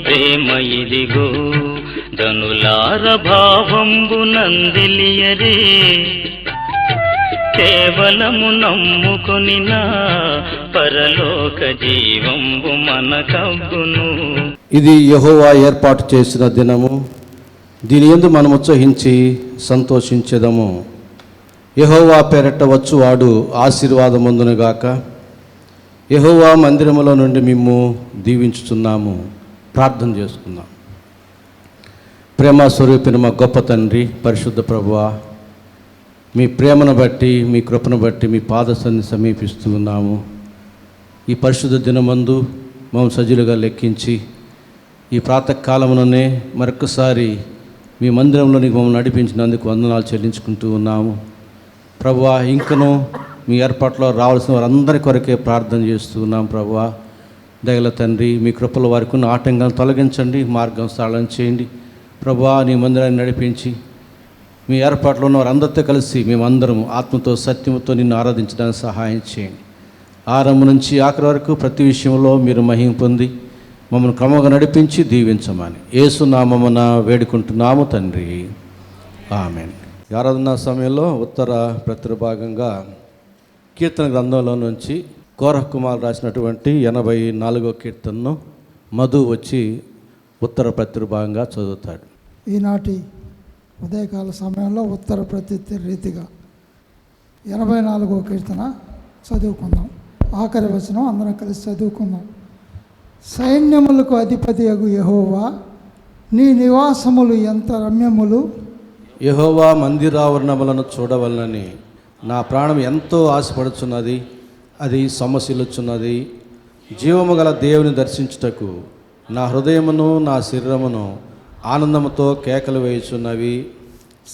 ప్రేమ ఇదిగో ధనులార భావంబు నందిలియరే కేవలము నమ్ముకొని నా పరలోక జీవంబు మనకబ్బును. ఇది యెహోవా ఏర్పాటు చేసిన దినము, దీని యందు మనం ఉత్సహించి సంతోషించెదము. యెహోవా పేరట వచ్చువాడు ఆశీర్వాదముందునుగాక. యెహోవా మందిరములో నుండి మిమ్ము దీవించుచున్నాము. ప్రార్థన చేసుకుందాం. ప్రేమ స్వరూపిన మా గొప్ప తండ్రి, పరిశుద్ధ ప్రభువా, మీ ప్రేమను బట్టి, మీ కృపను బట్టి మీ పాదసన్ని సమీపిస్తూ ఉన్నాము. ఈ పరిశుద్ధ దినమందు మమ్మల్ని సజీలుగా లెక్కించి ఈ ప్రాతకాలముననే మరొకసారి మీ మందిరంలోనికి మమ్మల్ని నడిపించినందుకు వందనాలు చెల్లించుకుంటూ ఉన్నాము. ప్రభువా, ఇంకనూ మీ ఏర్పాట్లో రావాల్సిన వారందరి కొరకే ప్రార్థన చేస్తూ ఉన్నాం. ప్రభువా, దయగల తండ్రి, మీ కృపల వారికి ఉన్న ఆటంకాలను తొలగించండి, మార్గం సరళం చేయండి. ప్రభువా, నీ మందిరాన్ని నడిపించి మీ ఏర్పాట్లో ఉన్న వారందరితో కలిసి మేమందరం ఆత్మతో సత్యముతో నిన్ను ఆరాధించడానికి సహాయం చేయండి. ఆరంభం నుంచి ఆఖరి వరకు ప్రతి విషయంలో మీరు మహిమ పొంది మమ్మల్ని క్రమంగా నడిపించి దీవించమని యేసు నామమున వేడుకుంటున్నాము తండ్రి, ఆమేన్. ఆరాధన సమయంలో ఉత్తర ప్రతిభాగంగా కీర్తన గ్రంథంలో నుంచి కోరహ్ కుమార్ రాసినటువంటి 84వ కీర్తనను మధు వచ్చి ఉత్తర ప్రతిభాగంగా చదువుతాడు. ఈనాటి ఉదయకాల సమయంలో ఉత్తర ప్రత్యుత్తర రీతిగా 84వ కీర్తన చదువుకుందాం. ఆఖరి వచనం అందరం కలిసి చదువుకుందాం. సైన్యములకు అధిపతియగు యెహోవా, నీ నివాసములు ఎంత రమ్యములు. యెహోవా మందిరావరణములను చూడవలనని నా ప్రాణం ఎంతో ఆశపడుచున్నది, అది సొమ్మసిల్లుచున్నది. జీవము గల దేవుని దర్శించుటకు నా హృదయమును నా శరీరమును ఆనందముతో కేకలు వేయుచున్నవి.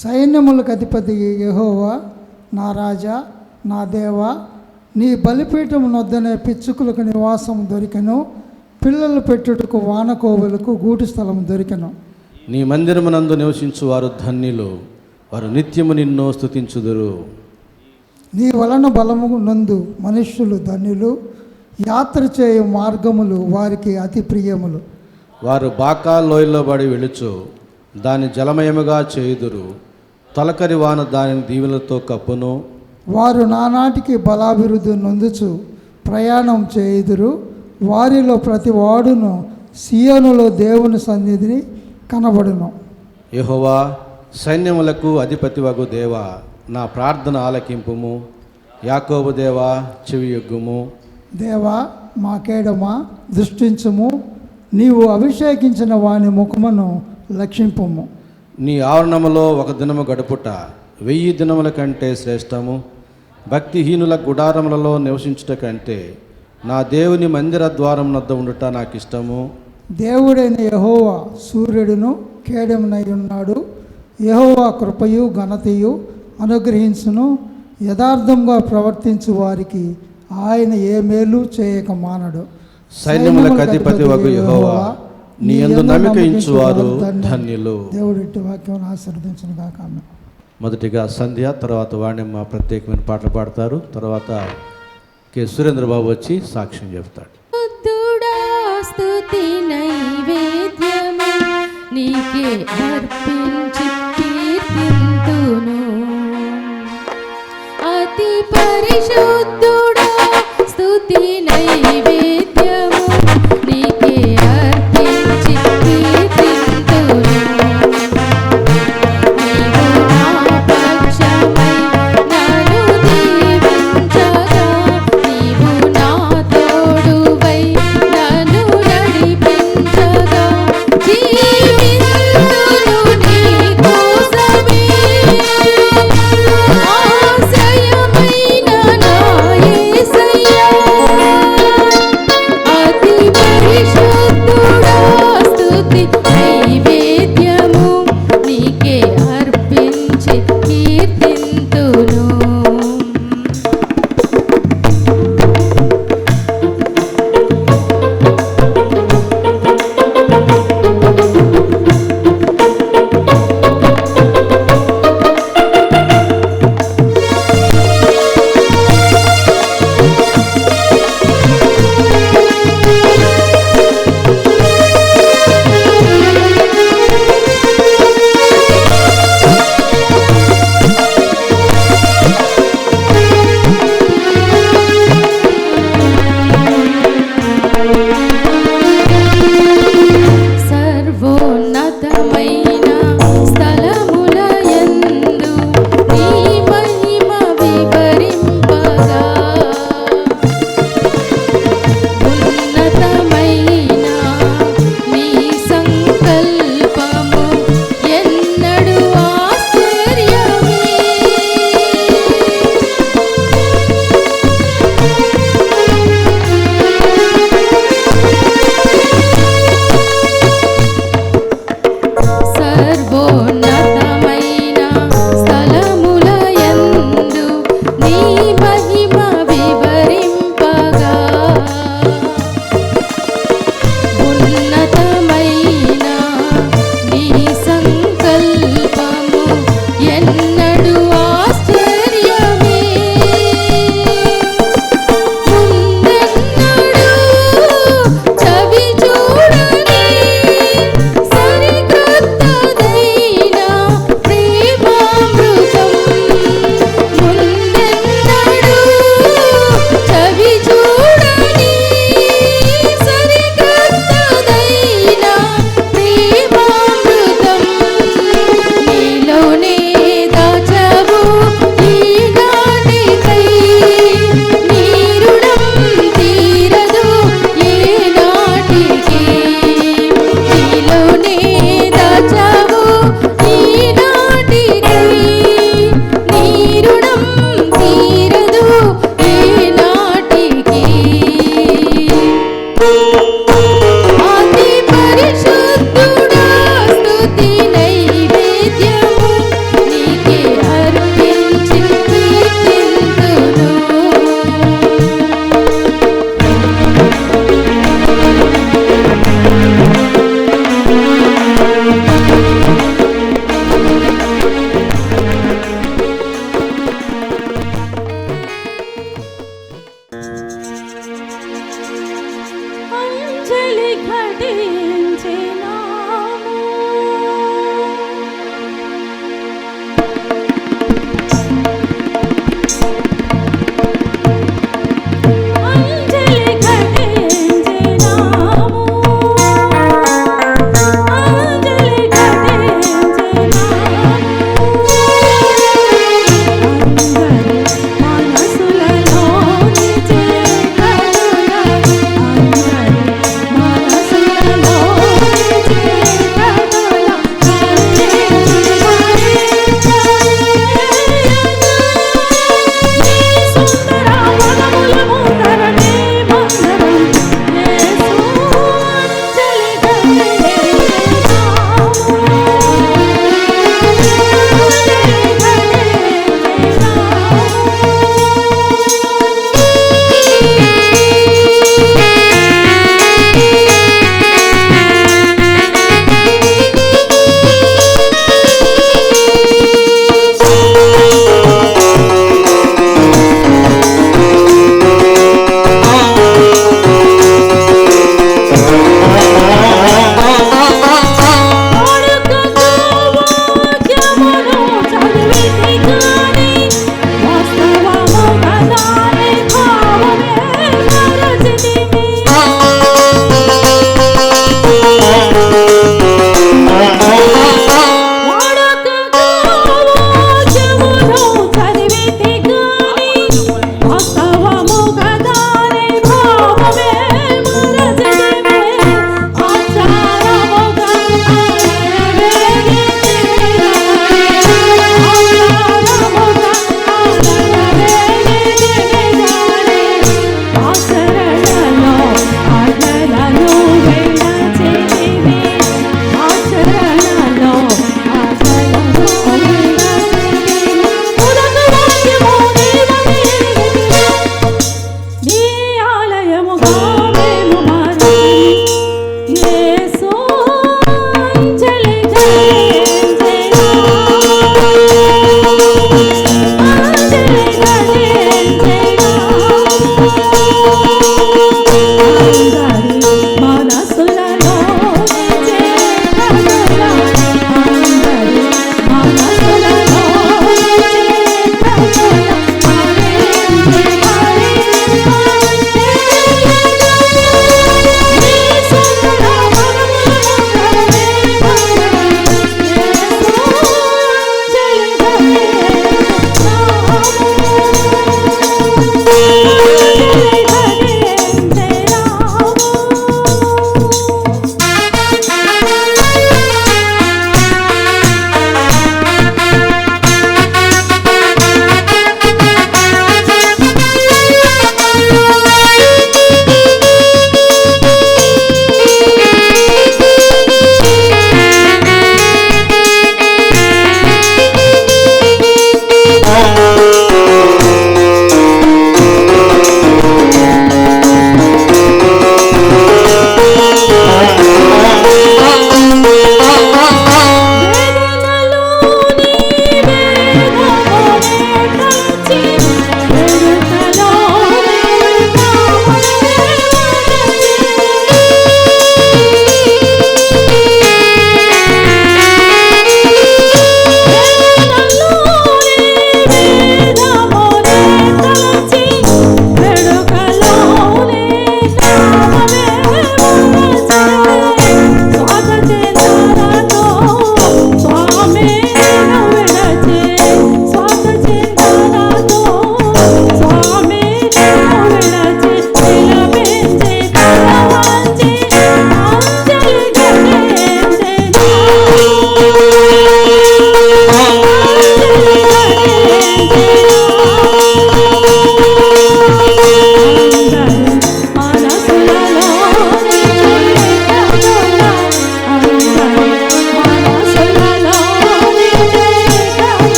సైన్యములకు అధిపతి యెహోవా, నా రాజా, నా దేవా, నీ బలిపీఠం నొద్దనే పిచ్చుకులకు నివాసం దొరికెను, పిల్లలు పెట్టుటకు వానకోవులకు గూటి స్థలం దొరికెను. నీ మందిరమునందు నివసించు వారు ధన్యులు, వారు నిత్యము నిన్ను స్తుతించుదురు. నీ వలన బలము నందు మనుష్యులు ధన్యులు, యాత్ర చేయు మార్గములు వారికి అతి ప్రియములు. వారు బాకా లోయలో పడి వెళుచు దాని జలమయముగా చేయుదురు, తొలకరి వాన దానిని దీవెనలతో కప్పును. వారు నానాటికి బలాభివృద్ధి నొందుచు ప్రయాణం చేయుదురు, వారిలో ప్రతి వాడును సియోనులో దేవుని సన్నిధిని కనబడును. యెహోవా, సైన్యములకు అధిపతివగు దేవా, నా ప్రార్థన ఆలకింపుము. యాకోబు దేవా, చెవియొగ్గుము. దేవా, మా కేడమా, దృష్టించుము, నీవు అభిషేకించిన వాని ముఖమును లక్షింపుము. నీ ఆవరణములో ఒక దినము గడుపుట 1000 దినముల కంటే శ్రేష్టము. భక్తిహీనుల గుడారములలో నివసించుట కంటే నా దేవుని మందిర ద్వారం వద్ద ఉండుట నాకు ఇష్టము. దేవుడైన యెహోవా సూర్యుడును కేడమునై ఉన్నాడు. యెహోవా కృపయు ఘనతయు అనుగ్రహించును. యథార్థంగా ప్రవర్తించు వారికి ఆయన ఏ మేలు చేయక మానడు. సైన్యములకు అధిపతి వగు యెహోవా, నీ యందు నమ్మిక ఉంచువారు ధన్యులు. దేవుడి ఇట్టి వాక్యం ఆశీర్వదించును గాక. ఆమేన్. మొదటిగా సంధ్య, తర్వాత వాణిమ్మ ప్రత్యేకమైన పాటలు పాడతారు. తర్వాత కె సురేంద్రబాబు వచ్చి సాక్ష్యం చెప్తాడు. స్తుతి నైవేద్యము నీకే అర్పించి కీర్తింతును. అతి పరిశుద్ధుడా, స్తుతి నైవేద్యము నీకే అర్పించి కీర్తింతును. నీవు నా పక్షమై నన్ను దీవించగా, నీవు నా తోడువై నన్ను నడిపించగా, జీవింతును నీ కోసమే. ఆశ్రయమైన నా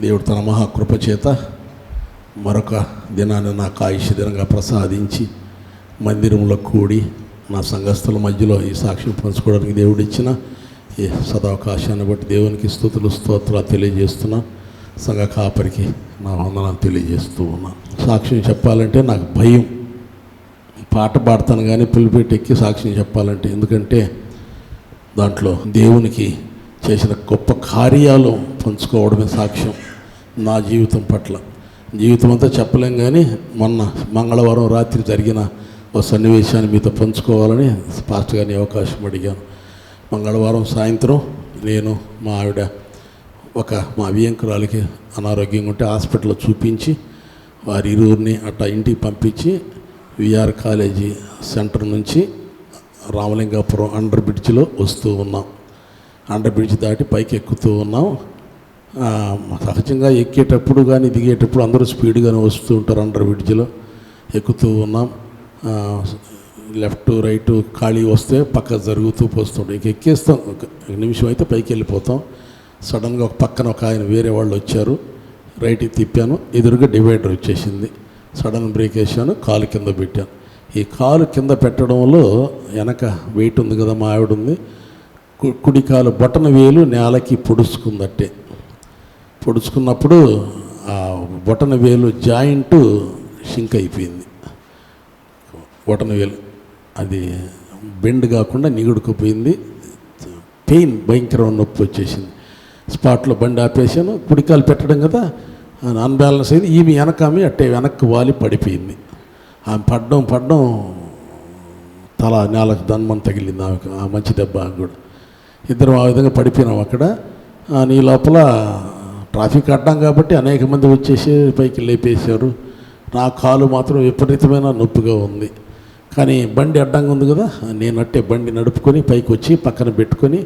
దేవుడు తన మహాకృప చేత మరొక దినాన్ని నాకు ఆయుష్ దినంగా ప్రసాదించి మందిరంలో కూడి నా సంఘస్థుల మధ్యలో ఈ సాక్ష్యం పంచుకోవడానికి దేవుడు ఇచ్చిన ఈ సదావకాశాన్ని బట్టి దేవునికి స్తుతులు స్తోత్రాలు తెలియజేస్తున్నా. సంఘ కాపరికి నా వందనాలు తెలియజేస్తూ ఉన్నాను. సాక్ష్యం చెప్పాలంటే నాకు భయం. పాట పాడతాను కానీ పులిపెట్టి ఎక్కి సాక్ష్యం చెప్పాలంటే, ఎందుకంటే దాంట్లో దేవునికి చేసిన గొప్ప కార్యాలు పంచుకోవడమే సాక్ష్యం. నా జీవితం పట్ల జీవితం అంతా చెప్పలేం, కానీ మొన్న మంగళవారం రాత్రి జరిగిన ఒక సన్నివేశాన్ని మీతో పంచుకోవాలని పాస్టర్ గారిని అవకాశం అడిగాను. మంగళవారం సాయంత్రం నేను మా ఆవిడ మా అవియంకురాలకి అనారోగ్యంగా ఉంటే హాస్పిటల్లో చూపించి వారి ఇరువురిని అట్టా ఇంటికి పంపించి విఆర్ కాలేజీ సెంటర్ నుంచి రామలింగాపురం అండర్ బ్రిడ్జ్లో వస్తూ ఉన్నాం. అండర్ బ్రిడ్జ్ దాటి పైకి ఎక్కుతూ ఉన్నాం. సహజంగా ఎక్కేటప్పుడు కానీ దిగేటప్పుడు అందరూ స్పీడ్గానే వస్తూ ఉంటారు. అండర్ బ్రిడ్జ్లో ఎక్కుతూ ఉన్నాం. లెఫ్ట్ రైట్ ఖాళీ వస్తే పక్క జరుగుతూ పోస్తుంటాం. ఇంక ఎక్కేస్తాం, ఒక నిమిషం అయితే పైకి వెళ్ళిపోతాం. సడన్గా ఒక పక్కన ఒక ఆయన వేరే వాళ్ళు వచ్చారు. రైట్కి తిప్పాను, ఎదురుగా డివైడర్ వచ్చేసింది. సడన్ బ్రేక్ వేసాను, కాలు కింద పెట్టాను. ఈ కాలు కింద పెట్టడంలో వెనక వెయిట్ ఉంది కదా, మా ఆవిడ ఉంది, కుడి కాలు బొటన వేలు నేలకి పొడుచుకుందట్టే. పొడుచుకున్నప్పుడు ఆ బొటన వేలు జాయింట్ షింక్ అయిపోయింది. బొటన వేలు అది బెండ్ కాకుండా నిగుడుకుపోయింది. పెయిన్, భయంకరమైన నొప్పి వచ్చేసింది. స్పాట్లో బండి ఆపేసాను. కుడికాలు పెట్టడం కదా, అన్బ్యాలెన్స్ అయింది. ఈమె వెనకామె అట్టే వెనక్కి వాలి పడిపోయింది. ఆమె పడ్డం తల నేలకు దన్మని తగిలింది ఆమెకు, ఆ మంచి దెబ్బ కూడా. ఇద్దరం ఆ విధంగా పడిపోయినాం అక్కడ. నీ లోపల ట్రాఫిక్ అడ్డం కాబట్టి అనేక మంది వచ్చేసి పైకి లేపేశారు. నా కాలు మాత్రం విపరీతమైన నొప్పిగా ఉంది. కానీ బండి అడ్డంగా ఉంది కదా, నేను అట్టే బండి నడుపుకొని పైకి వచ్చి పక్కన పెట్టుకొని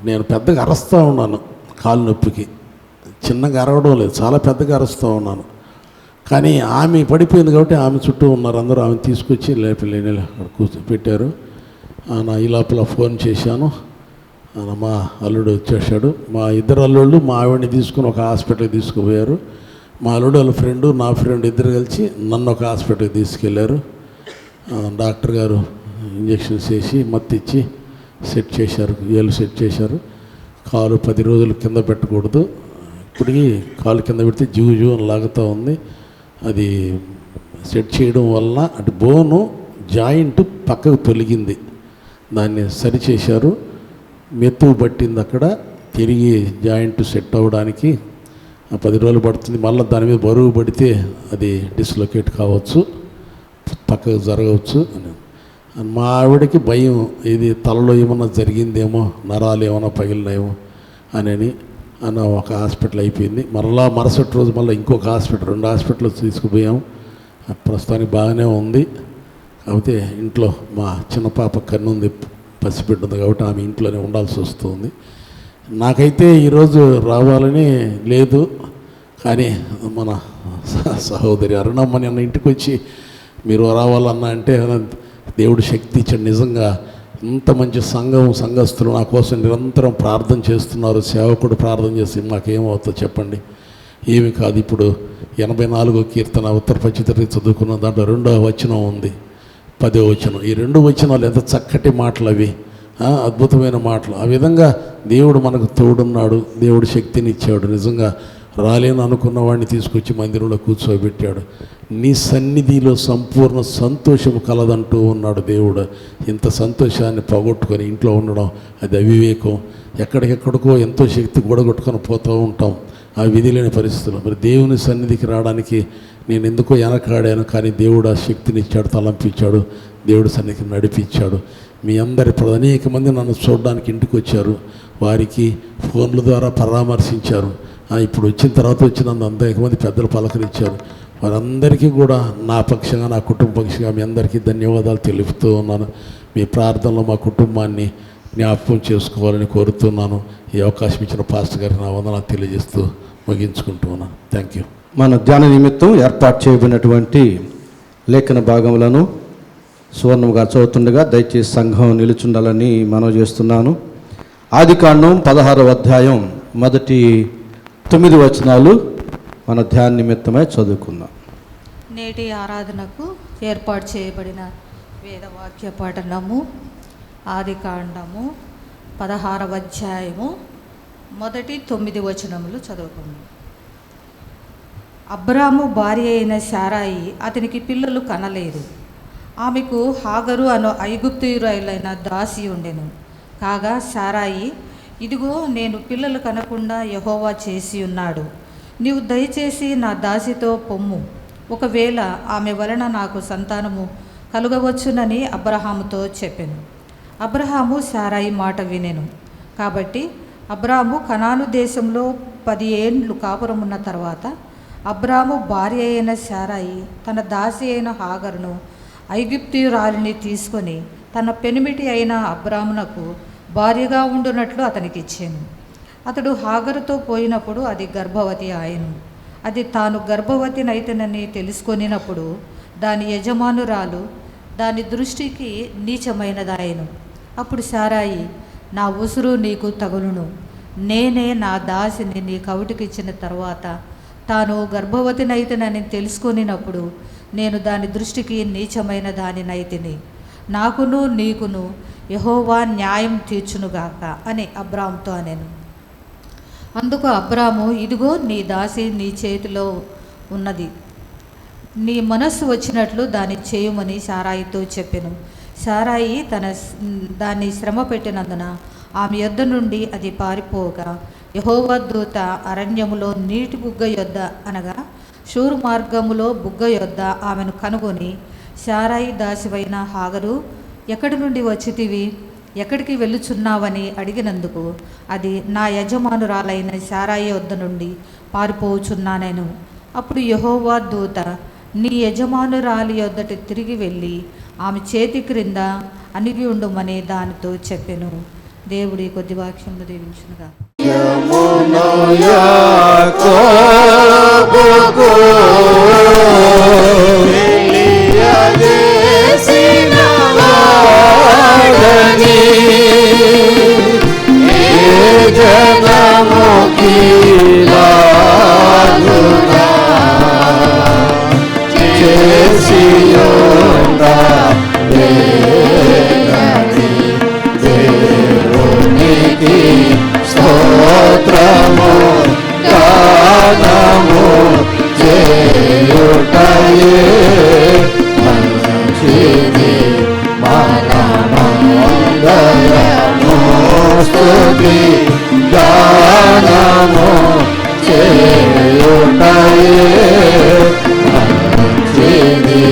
నేను పెద్దగా అరుస్తూ ఉన్నాను. కాలు నొప్పికి చిన్నగా అరవడం లేదు, చాలా పెద్దగా అరుస్తూ ఉన్నాను. కానీ ఆమె పడిపోయింది కాబట్టి ఆమె చుట్టూ ఉన్నారు అందరూ. ఆమెను తీసుకొచ్చి లేపలేని అక్కడ కూర్చోపెట్టారు. ఈ లోపల ఫోన్ చేశాను. మా అల్లుడు వచ్చేసాడు. మా ఇద్దరు అల్లుళ్ళు మా ఆవిడని తీసుకుని ఒక హాస్పిటల్కి తీసుకుపోయారు. మా అల్లుడు వాళ్ళ ఫ్రెండు, నా ఫ్రెండ్ ఇద్దరు కలిసి నన్ను ఒక హాస్పిటల్కి తీసుకెళ్లారు. డాక్టర్ గారు ఇంజక్షన్స్ వేసి మత్తిచ్చి సెట్ చేశారు, ఏళ్ళు సెట్ చేశారు. కాలు 10 రోజులు కింద పెట్టకూడదు. ఇప్పటికీ కాలు కింద పెడితే జూ అని లాగుతూ ఉంది. అది సెట్ చేయడం వలన అటు బోను జాయింట్ పక్కకు తొలగింది. దాన్ని సరిచేశారు. మెతువు పట్టింది అక్కడ. తిరిగి జాయింట్ సెట్ అవ్వడానికి 10 రోజులు పడుతుంది. మళ్ళీ దాని మీద బరువు పడితే అది డిస్లొకేట్ కావచ్చు, పక్కకు జరగవచ్చు అని. మా ఆవిడకి భయం, ఇది తలలో ఏమన్నా జరిగిందేమో, నరాలు ఏమన్నా పగిలినాయేమో అని ఒక హాస్పిటల్ అయిపోయింది. మరుసటి రోజు మళ్ళీ ఇంకొక హాస్పిటల్, 2 హాస్పిటల్ తీసుకుపోయాం. ప్రస్తుతానికి బాగానే ఉంది. కాకపోతే ఇంట్లో మా చిన్న పాప కన్నుంది, పసిబిడ్డ ఉంది కాబట్టి ఆమె ఇంట్లోనే ఉండాల్సి వస్తుంది. నాకైతే ఈరోజు రావాలని లేదు, కానీ మన సహోదరి అరుణమ్మని అన్న ఇంటికి వచ్చి మీరు రావాలన్నా అంటే దేవుడు శక్తి ఇచ్చాడు. నిజంగా ఇంత మంచి సంఘస్థులు నా కోసం నిరంతరం ప్రార్థన చేస్తున్నారు. సేవకుడు ప్రార్థన చేసి మాకేమవుతుందో చెప్పండి. ఏమి కాదు. ఇప్పుడు 84వ కీర్తన ఉత్తర పచ్చితరి చదువుకున్న దాంట్లో 2వ వచనం ఉంది, 10వ వచనం. ఈ 2 వచనాలు ఎంత చక్కటి మాటలు అవి, అద్భుతమైన మాటలు. ఆ విధంగా దేవుడు మనకు తోడున్నాడు, దేవుడు శక్తిని ఇచ్చాడు. నిజంగా రాలేను అనుకున్న వాడిని తీసుకొచ్చి మందిరంలో కూర్చోబెట్టాడు. నీ సన్నిధిలో సంపూర్ణ సంతోషం కలదంటూ ఉన్నాడు దేవుడు. ఇంత సంతోషాన్ని పోగొట్టుకొని ఇంట్లో ఉండడం అది అవివేకం. ఎక్కడికెక్కడికో ఎంతో శక్తి కూడగొట్టుకొని పోతూ ఉంటాం ఆ విధి లేని పరిస్థితుల్లో. మరి దేవుని సన్నిధికి రావడానికి నేను ఎందుకో వెనకాడాను, కానీ దేవుడు ఆ శక్తిని ఇచ్చాడు, తలంపించాడు, దేవుడు సన్నిధికి నడిపించాడు. మీ అందరి అనేక మంది నన్ను చూడడానికి ఇంటికి వచ్చారు, వారికి ఫోన్ల ద్వారా పరామర్శించారు. ఇప్పుడు వచ్చిన తర్వాత వచ్చినందు అనేక మంది పెద్దలు పలకరించారు. వారందరికీ కూడా నా పక్షంగా, నా కుటుంబ పక్షంగా మీ అందరికీ ధన్యవాదాలు తెలుపుతూ ఉన్నాను. మీ ప్రార్థనలో మా కుటుంబాన్ని జ్ఞాపకం చేసుకోవాలని కోరుతున్నాను. ఈ అవకాశం ఇచ్చిన పాస్టర్ గారికి నా వందనాలు తెలియజేస్తూ ముగించుకుంటూ ఉన్నాను. Thank you. మన ధ్యాన నిమిత్తం ఏర్పాటు చేయబడినటువంటి లేఖన భాగములను సువర్ణం గారు చదువుతుండగా దయచేసి సంఘం నిలుచుండాలని మనవి చేస్తున్నాను. ఆదికాండం 16వ అధ్యాయం మొదటి 9 వచనాలు మన ధ్యాన నిమిత్తమై చదువుకుందాం. నేటి ఆరాధనకు ఏర్పాటు చేయబడిన వేదవాక్య పఠనము ఆదికాండము 16వ అధ్యాయము మొదటి 9 వచనములు చదువుకుందాం. అబ్రాము భార్య అయిన శారాయి అతనికి పిల్లలు కనలేదు. ఆమెకు హాగరు అను ఐగుప్తీయురాలైన దాసి ఉండెను. కాగా శారాయి, ఇదిగో నేను పిల్లలు కనకుండా యెహోవా చేసి ఉన్నాడు, నీవు దయచేసి నా దాసితో పొమ్ము, ఒకవేళ ఆమె వలన నాకు సంతానము కలుగవచ్చునని అబ్రహాముతో చెప్పెను. అబ్రహాము శారాయి మాట వినెను. కాబట్టి అబ్రాము కనాను దేశంలో 10 ఏండ్లు కాపురమున్న తర్వాత అబ్రాము భార్య అయిన శారాయి తన దాసి అయిన హాగరును ఐగుప్తీయురాలిని తీసుకొని తన పెనిమిటి అయిన అబ్రామునకు భార్యగా ఉండునట్లు అతనికి ఇచ్చాను. అతడు హాగరుతో పోయినప్పుడు అది గర్భవతి ఆయను. అది తాను గర్భవతినైతేనని తెలుసుకొనినప్పుడు దాని యజమానురాలు దాని దృష్టికి నీచమైనదాయను. అప్పుడు శారాయి, నా ఉసురు నీకు తగులును, నేనే నా దాసిని నీ కవిటికిచ్చిన తర్వాత తాను గర్భవతినైతేనని తెలుసుకొనినప్పుడు నేను దాని దృష్టికి నీచమైన దానినైతిని, నాకును నీకును యెహోవా న్యాయం తీర్చునుగాక అని అబ్రాముతో అనెను. అందుకు అబ్రాము, ఇదిగో నీ దాసి నీ చేతిలో ఉన్నది, నీ మనస్సు వచ్చినట్లు దాన్ని చేయమని శారాయితో చెప్పెను. శారాయి దాన్ని శ్రమ పెట్టినందున ఆమె యొద్ద నుండి అది పారిపోగా యెహోవా దూత అరణ్యములో నీటి బుగ్గ యొద్ద అనగా షూరు మార్గములో బుగ్గ యొద్ద ఆమెను కనుగొని, శారాయి దాసివైన హాగరు, ఎక్కడి నుండి వచ్చితివి, ఎక్కడికి వెళ్ళుచున్నావని అడిగినందుకు అది నా యజమానురాలైన శారాయి వద్ద నుండి పారిపోచున్నానెను. అప్పుడు యెహోవా దూత, నీ యజమానురాలి యొద్దటి తిరిగి వెళ్ళి ఆమె చేతి క్రింద అణిగి ఉండుమని దానితో చెప్పెను. దేవుడి కొద్ది వాక్యమును దీవించునుగా. స్తోత్రము గానము చేయుటయే మంచిది మనమందరము స్తుతి గానము చేయుటయే మంచిది.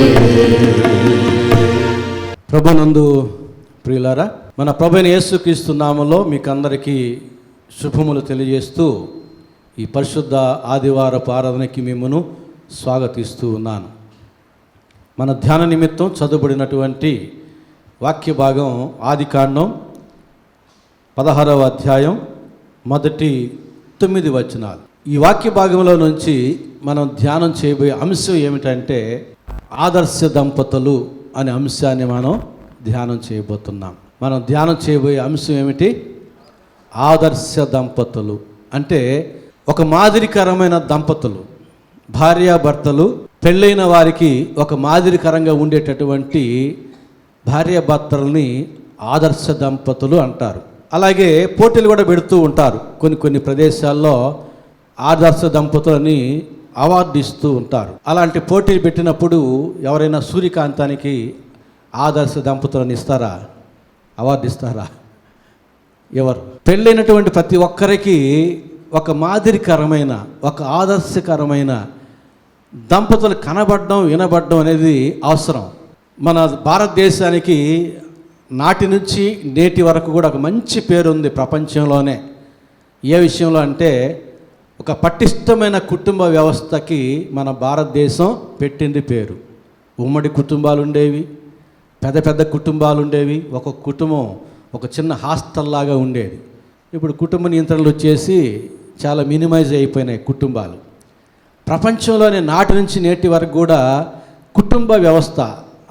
ప్రభునందు ప్రియులారా, మన ప్రభువైన యేసుక్రీస్తు నామములో మీకు అందరికీ శుభములు తెలియజేస్తూ ఈ పరిశుద్ధ ఆదివారపు ఆరాధనకి మిమ్మను స్వాగతిస్తూ ఉన్నాను. మన ధ్యాన నిమిత్తం చదువుబడినటువంటి వాక్య భాగం ఆదికాండం 16వ అధ్యాయం మొదటి 9 వచనాలు. ఈ వాక్య భాగంలో నుంచి మనం ధ్యానం చేయబోయే అంశం ఏమిటంటే ఆదర్శ దంపతులు అనే అంశాన్ని మనం ధ్యానం చేయబోతున్నాం. మనం ధ్యానం చేయబోయే అంశం ఏమిటి? ఆదర్శ దంపతులు అంటే ఒక మాదిరికరమైన దంపతులు, భార్యాభర్తలు, పెళ్ళైన వారికి ఒక మాదిరికరంగా ఉండేటటువంటి భార్యాభర్తలని ఆదర్శ దంపతులు అంటారు. అలాగే పోటీలు కూడా పెడుతూ ఉంటారు. కొన్ని ప్రదేశాల్లో ఆదర్శ దంపతులని అవార్డు ఇస్తూ ఉంటారు. అలాంటి పోటీలు పెట్టినప్పుడు ఎవరైనా సూర్యకాంతానికి ఆదర్శ దంపతులను ఇస్తారా? అవార్డు ఇస్తారా? ఎవరు? పెళ్ళైనటువంటి ప్రతి ఒక్కరికి ఒక మాదిరికరమైన, ఒక ఆదర్శకరమైన దంపతులు కనబడడం, వినబడడం అనేది అవసరం. మన భారతదేశానికి నాటి నుంచి నేటి వరకు కూడా ఒక మంచి పేరు ఉంది ప్రపంచంలోనే. ఏ విషయంలో అంటే, ఒక పటిష్టమైన కుటుంబ వ్యవస్థకి మన భారతదేశం పెట్టింది పేరు. ఉమ్మడి కుటుంబాలు ఉండేవి, పెద్ద పెద్ద కుటుంబాలు ఉండేవి. ఒక కుటుంబం ఒక చిన్న హాస్టల్ లాగా ఉండేది. ఇప్పుడు కుటుంబ నియంత్రణలు వచ్చేసి చాలా మినిమైజ్ అయిపోయినాయి కుటుంబాలు. ప్రపంచంలోనే నాటి నుంచి నేటి వరకు కూడా కుటుంబ వ్యవస్థ,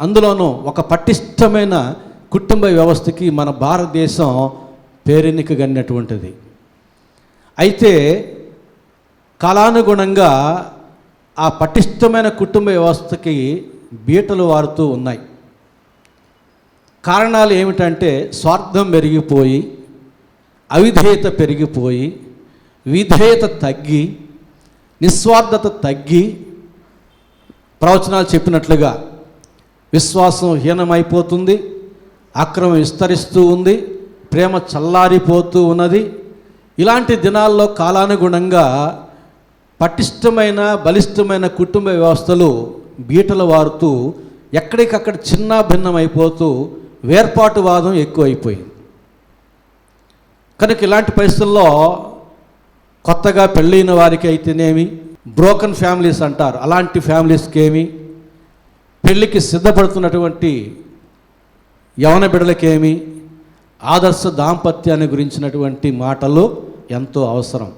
అందులోనూ ఒక పటిష్టమైన కుటుంబ వ్యవస్థకి మన భారతదేశం పేరెన్నికగన్నటువంటిది. అయితే కాలానుగుణంగా ఆ పటిష్టమైన కుటుంబ వ్యవస్థకి బీటలు వారుతూ ఉన్నాయి. కారణాలు ఏమిటంటే, స్వార్థం పెరిగిపోయి, అవిధేయత పెరిగిపోయి, విధేయత తగ్గి, నిస్వార్థత తగ్గి, ప్రవచనాలు చెప్పినట్లుగా విశ్వాసం హీనమైపోతుంది, అక్రమం విస్తరిస్తూ ఉంది, ప్రేమ చల్లారిపోతూ ఉన్నది. ఇలాంటి దినాల్లో కాలానుగుణంగా పటిష్టమైన, బలిష్టమైన కుటుంబ వ్యవస్థలు బీటలు వారుతూ ఎక్కడికక్కడ చిన్న భిన్నమైపోతూ వేర్పాటువాదం ఎక్కువైపోయింది. కనుక ఇలాంటి పరిస్థితుల్లో కొత్తగా పెళ్ళైన వారికి అయితేనేమి, బ్రోకన్ ఫ్యామిలీస్ అంటారు, అలాంటి ఫ్యామిలీస్కి ఏమి, పెళ్ళికి సిద్ధపడుతున్నటువంటి యవన బిడ్డలకేమి ఆదర్శ దాంపత్యాన్ని గురించినటువంటి మాటలు ఎంతో అవసరం.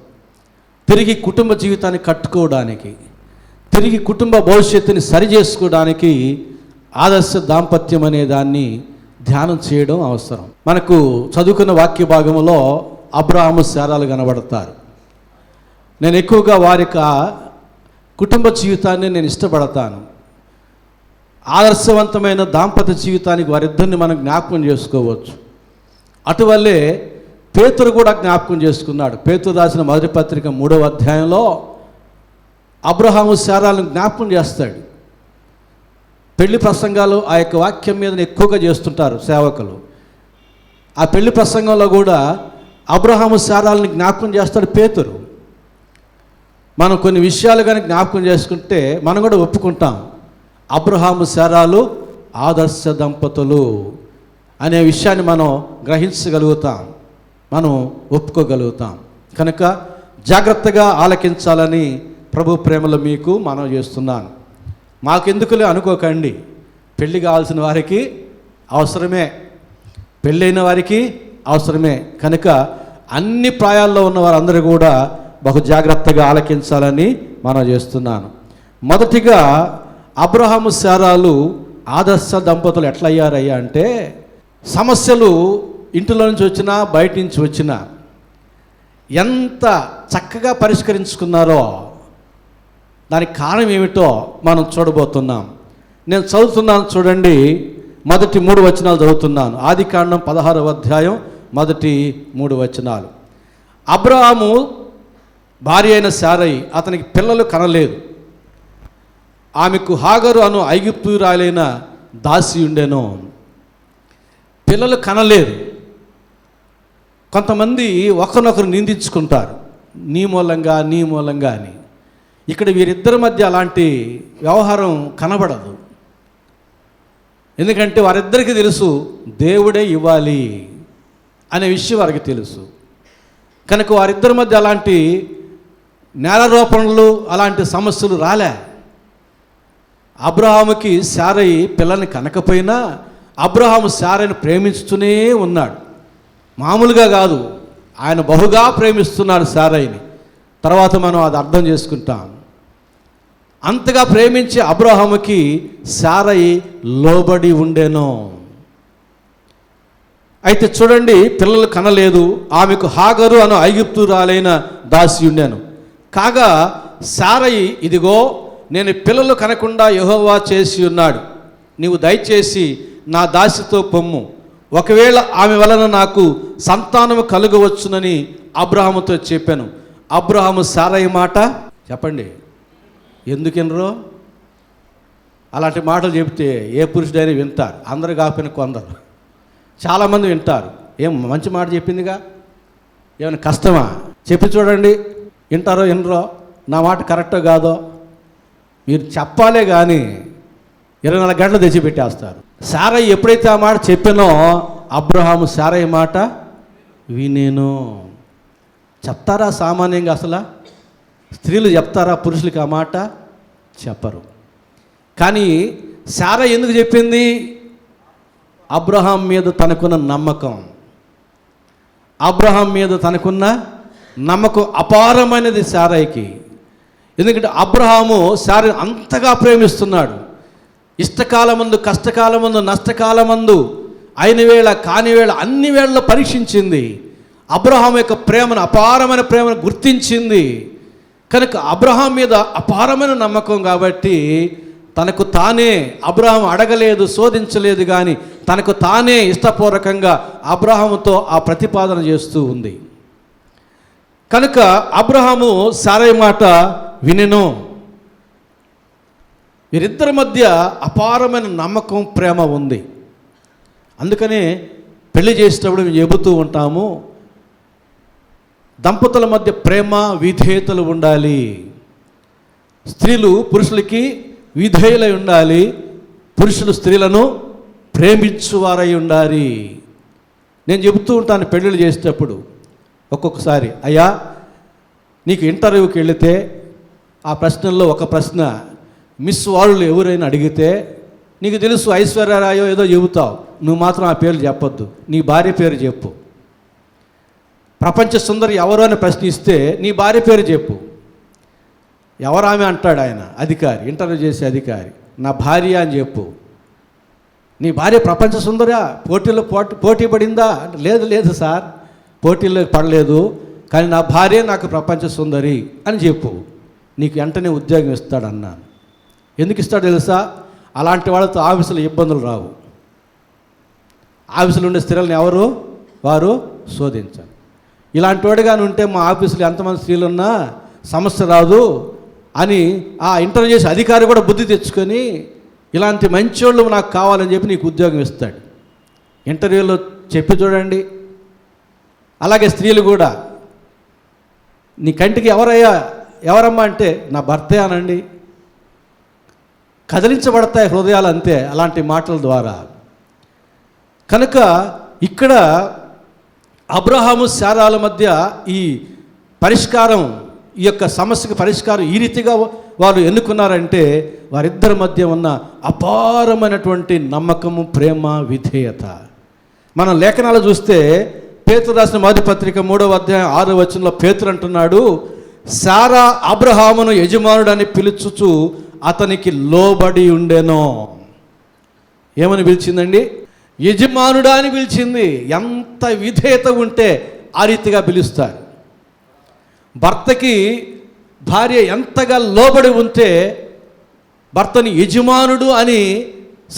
తిరిగి కుటుంబ జీవితాన్ని కట్టుకోవడానికి, తిరిగి కుటుంబ భవిష్యత్తుని సరిచేసుకోవడానికి ఆదర్శ దాంపత్యం అనే దాన్ని ధ్యానం చేయడం అవసరం. మనకు చదువుకున్న వాక్య భాగంలో అబ్రహాము శారాలు కనబడతారు. నేను ఎక్కువగా వారి కుటుంబ జీవితాన్ని నేను ఇష్టపడతాను. ఆదర్శవంతమైన దాంపత్య జీవితానికి వారిద్దరిని మనం జ్ఞాపకం చేసుకోవచ్చు. అటువల్లే పేతురు కూడా జ్ఞాపకం చేసుకున్నాడు. పేతురు రాసిన మొదటి పత్రిక 3వ అధ్యాయంలో అబ్రహాము శారాలను జ్ఞాపకం చేస్తాడు. పెళ్లి ప్రసంగాలు ఆ యొక్క వాక్యం మీద ఎక్కువగా చేస్తుంటారు సేవకులు. ఆ పెళ్లి ప్రసంగంలో కూడా అబ్రహాము శారాలను జ్ఞాపకం చేస్తాడు పేతురు. మనం కొన్ని విషయాలు కానీ జ్ఞాపకం చేసుకుంటే మనం కూడా ఒప్పుకుంటాం, అబ్రహాము శారాలు ఆదర్శ దంపతులు అనే విషయాన్ని మనం గ్రహించగలుగుతాం, మనం ఒప్పుకోగలుగుతాం. కనుక జాగ్రత్తగా ఆలకించాలని ప్రభు ప్రేమలో మీకు మనం చేస్తున్నాను. మాకెందుకులే అనుకోకండి, పెళ్ళి కావాల్సిన వారికి అవసరమే, పెళ్ళైన వారికి అవసరమే. కనుక అన్ని ప్రాయాల్లో ఉన్న వారందరూ కూడా బహు జాగ్రత్తగా ఆలకించాలని మనం చేస్తున్నాను. మొదటిగా అబ్రహాము శారాలు ఆదర్శ దంపతులు ఎట్లయ్యారయ్యా అంటే, సమస్యలు ఇంటిలో నుంచి వచ్చినా బయట నుంచి వచ్చినా ఎంత చక్కగా పరిష్కరించుకున్నారో దానికి కారణం ఏమిటో మనం చూడబోతున్నాం. నేను చదువుతున్నాను చూడండి, మొదటి 3 వచనాలు చదువుతున్నాను. ఆదికాండం 16వ అధ్యాయం మొదటి 3 వచనాలు. అబ్రహాము భార్య అయిన శారయి అతనికి పిల్లలు కనలేదు. ఆమెకు హాగరు అను ఐగుప్తురాలైన దాసి ఉండెను. పిల్లలు కనలేదు. కొంతమంది ఒకరినొకరు నిందించుకుంటారు, నీ మూలంగా నీ మూలంగా అని. ఇక్కడ వీరిద్దరి మధ్య అలాంటి వ్యవహారం కనబడదు. ఎందుకంటే వారిద్దరికీ తెలుసు దేవుడే ఇవ్వాలి అనే విషయం వారికి తెలుసు. కనుక వారిద్దరి మధ్య అలాంటి నేరారోపణలు, అలాంటి సమస్యలు రాలే. అబ్రహాముకి శారయి పిల్లని కనకపోయినా అబ్రహాము శారయిని ప్రేమిస్తూనే ఉన్నాడు. మామూలుగా కాదు, ఆయన బహుగా ప్రేమిస్తున్నాడు శారయిని. తర్వాత మనం అది అర్థం చేసుకుంటాం. అంతగా ప్రేమించే అబ్రహాముకి శారయి లోబడి ఉండెను. అయితే చూడండి, పిల్లలు కనలేదు. ఆమెకు హాగరు అను ఐగుప్తురాలైన దాసి ఉండెను. కాగా శారయి, ఇదిగో నేను పిల్లలు కనకుండా యెహోవా చేసి ఉన్నాడు, నీవు దయచేసి నా దాసితో పొమ్ము, ఒకవేళ ఆమె వలన నాకు సంతానము కలుగవచ్చునని అబ్రహాముతో చెప్పాను. అబ్రహాము శారయి మాట చెప్పండి ఎందుకు వినరు? అలాంటి మాటలు చెప్తే ఏ పురుషుడైనా వింటారు, అందరు కాకపోయినా కొందరు, చాలామంది వింటారు. ఏం మంచి మాట చెప్పిందిగా, ఏమైనా కష్టమా? చెప్పి చూడండి, వింటారో వినరో, నా మాట కరెక్టో కాదో మీరు చెప్పాలే కానీ 24 గంటలు తెచ్చిపెట్టేస్తారు. సారయ్య ఎప్పుడైతే ఆ మాట చెప్పానో అబ్రహాము సారయ్య మాట వినేను. చెప్తారా సామాన్యంగా? అసలు స్త్రీలు చెప్తారా పురుషులకి ఆ మాట? చెప్పరు. కానీ సారయ్య ఎందుకు చెప్పింది? అబ్రహాం మీద తనకున్న నమ్మకం, అబ్రహాం మీద తనకున్న నమ్మకం అపారమైనది సారయ్యకి. ఎందుకంటే అబ్రహాము సారయ్య అంతగా ప్రేమిస్తున్నాడు. ఇష్టకాలమందు, కష్టకాలమందు, నష్టకాలమందు, అయిన వేళ కాని వేళ అన్ని వేళల్లో పరీక్షించింది. అబ్రహాం యొక్క ప్రేమను, అపారమైన ప్రేమను గుర్తించింది. కనుక అబ్రహాం మీద అపారమైన నమ్మకం కాబట్టి తనకు తానే, అబ్రహాం అడగలేదు, శోధించలేదు, కానీ తనకు తానే ఇష్టపూర్వకంగా అబ్రహాముతో ఆ ప్రతిపాదన చేస్తూ ఉంది. కనుక అబ్రహాము సారయ్య మాట వినెను. వీరిద్దరి మధ్య అపారమైన నమ్మకం, ప్రేమ ఉంది. అందుకనే పెళ్లి చేసేటప్పుడు మేము చెబుతూ ఉంటాము, దంపతుల మధ్య ప్రేమ విధేయతలు ఉండాలి. స్త్రీలు పురుషులకి విధేయులై ఉండాలి, పురుషులు స్త్రీలను ప్రేమించువారై ఉండాలి. నేను చెబుతూ ఉంటాను పెళ్ళిళ్ళు చేసేటప్పుడు, ఒక్కొక్కసారి అయ్యా నీకు ఇంటర్వ్యూకి వెళితే ఆ ప్రశ్నల్లో ఒక ప్రశ్న, మిస్ వాళ్ళు ఎవరైనా అడిగితే నీకు తెలుసు ఐశ్వర్యరాయో ఏదో చెబుతావు, నువ్వు మాత్రం ఆ పేర్లు చెప్పొద్దు, నీ భార్య పేరు చెప్పు. ప్రపంచ సుందరి ఎవరు అని ప్రశ్నిస్తే నీ భార్య పేరు చెప్పు. ఎవరామె అంటాడు ఆయన అధికారి, ఇంటర్వ్యూ చేసే అధికారి, నా భార్య అని చెప్పు. నీ భార్య ప్రపంచ సుందరా, పోటీలో పోటీ పడిందా అంటే లేదు సార్, పోటీలో పడలేదు, కానీ నా భార్య నాకు ప్రపంచ సుందరి అని చెప్పు, నీకు వెంటనే ఉద్యోగం ఇస్తాడు అన్నాను. ఎందుకు ఇస్తాడో తెలుసా? అలాంటి వాళ్ళతో ఆఫీసులో ఇబ్బందులు రావు. ఆఫీసులో ఉండే స్త్రీలను వారు శోధించాలి. ఇలాంటి వాడుగాని ఉంటే మా ఆఫీసులో ఎంతమంది స్త్రీలు ఉన్నా సమస్య రాదు అని ఆ ఇంటర్వ్యూ చేసే అధికారి కూడా బుద్ధి తెచ్చుకొని ఇలాంటి మంచోళ్ళు నాకు కావాలని చెప్పి నీకు ఉద్యోగం ఇస్తాడు. ఇంటర్వ్యూలో చెప్పి చూడండి. అలాగే స్త్రీలు కూడా, నీ కంటికి ఎవరమ్మా అంటే నా భర్తే అనండి. కదిలించబడతాయి హృదయాలు అంతే అలాంటి మాటల ద్వారా. కనుక ఇక్కడ అబ్రహాము శారాల మధ్య ఈ పరిష్కారం, ఈ యొక్క సమస్యకు పరిష్కారం ఈ రీతిగా వారు ఎన్నుకున్నారంటే వారిద్దరి మధ్య ఉన్న అపారమైనటువంటి నమ్మకము, ప్రేమ, విధేయత. మనం లేఖనాలు చూస్తే పేతురు రాసిన మొదటి పత్రిక 3వ అధ్యాయం 6వ వచనంలో పేతురు అంటున్నాడు, శారా అబ్రహామును యజమానుడని పిలుచుచు అతనికి లోబడి ఉండెను. ఏమని పిలిచిందండి? యజమానుడా అని పిలిచింది. ఎంత విధేయత ఉంటే ఆ రీతిగా పిలుస్తారు. భర్తకి భార్య ఎంతగా లోబడి ఉంటే భర్తని యజమానుడు అని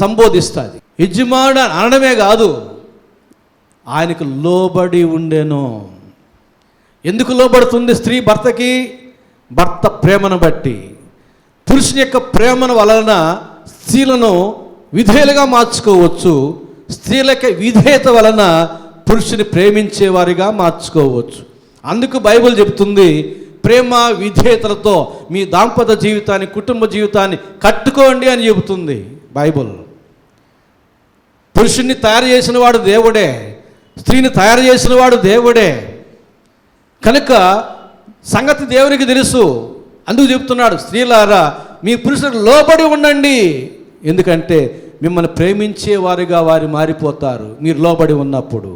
సంబోధిస్తుంది. యజమానుడు అని అనడమే కాదు, ఆయనకు లోబడి ఉండెను. ఎందుకు లోబడుతుంది స్త్రీ భర్తకి? భర్త ప్రేమను బట్టి. పురుషుని యొక్క ప్రేమను వలన స్త్రీలను విధేయులుగా మార్చుకోవచ్చు. స్త్రీలక విధేయత వలన పురుషుని ప్రేమించేవారిగా మార్చుకోవచ్చు. అందుకు బైబిల్ చెప్తుంది, ప్రేమ విధేయతలతో మీ దాంపత్య జీవితాన్ని, కుటుంబ జీవితాన్ని కట్టుకోండి అని చెబుతుంది బైబిల్. పురుషుణ్ణి తయారు చేసిన వాడు దేవుడే, స్త్రీని తయారు చేసిన వాడు దేవుడే. కనుక సంగతి దేవునికి తెలుసు. అందుకు చెప్తున్నాడు, స్త్రీలారా మీ పురుషులకు లోబడి ఉండండి. ఎందుకంటే మిమ్మల్ని ప్రేమించే వారిగా వారు మారిపోతారు మీరు లోబడి ఉన్నప్పుడు.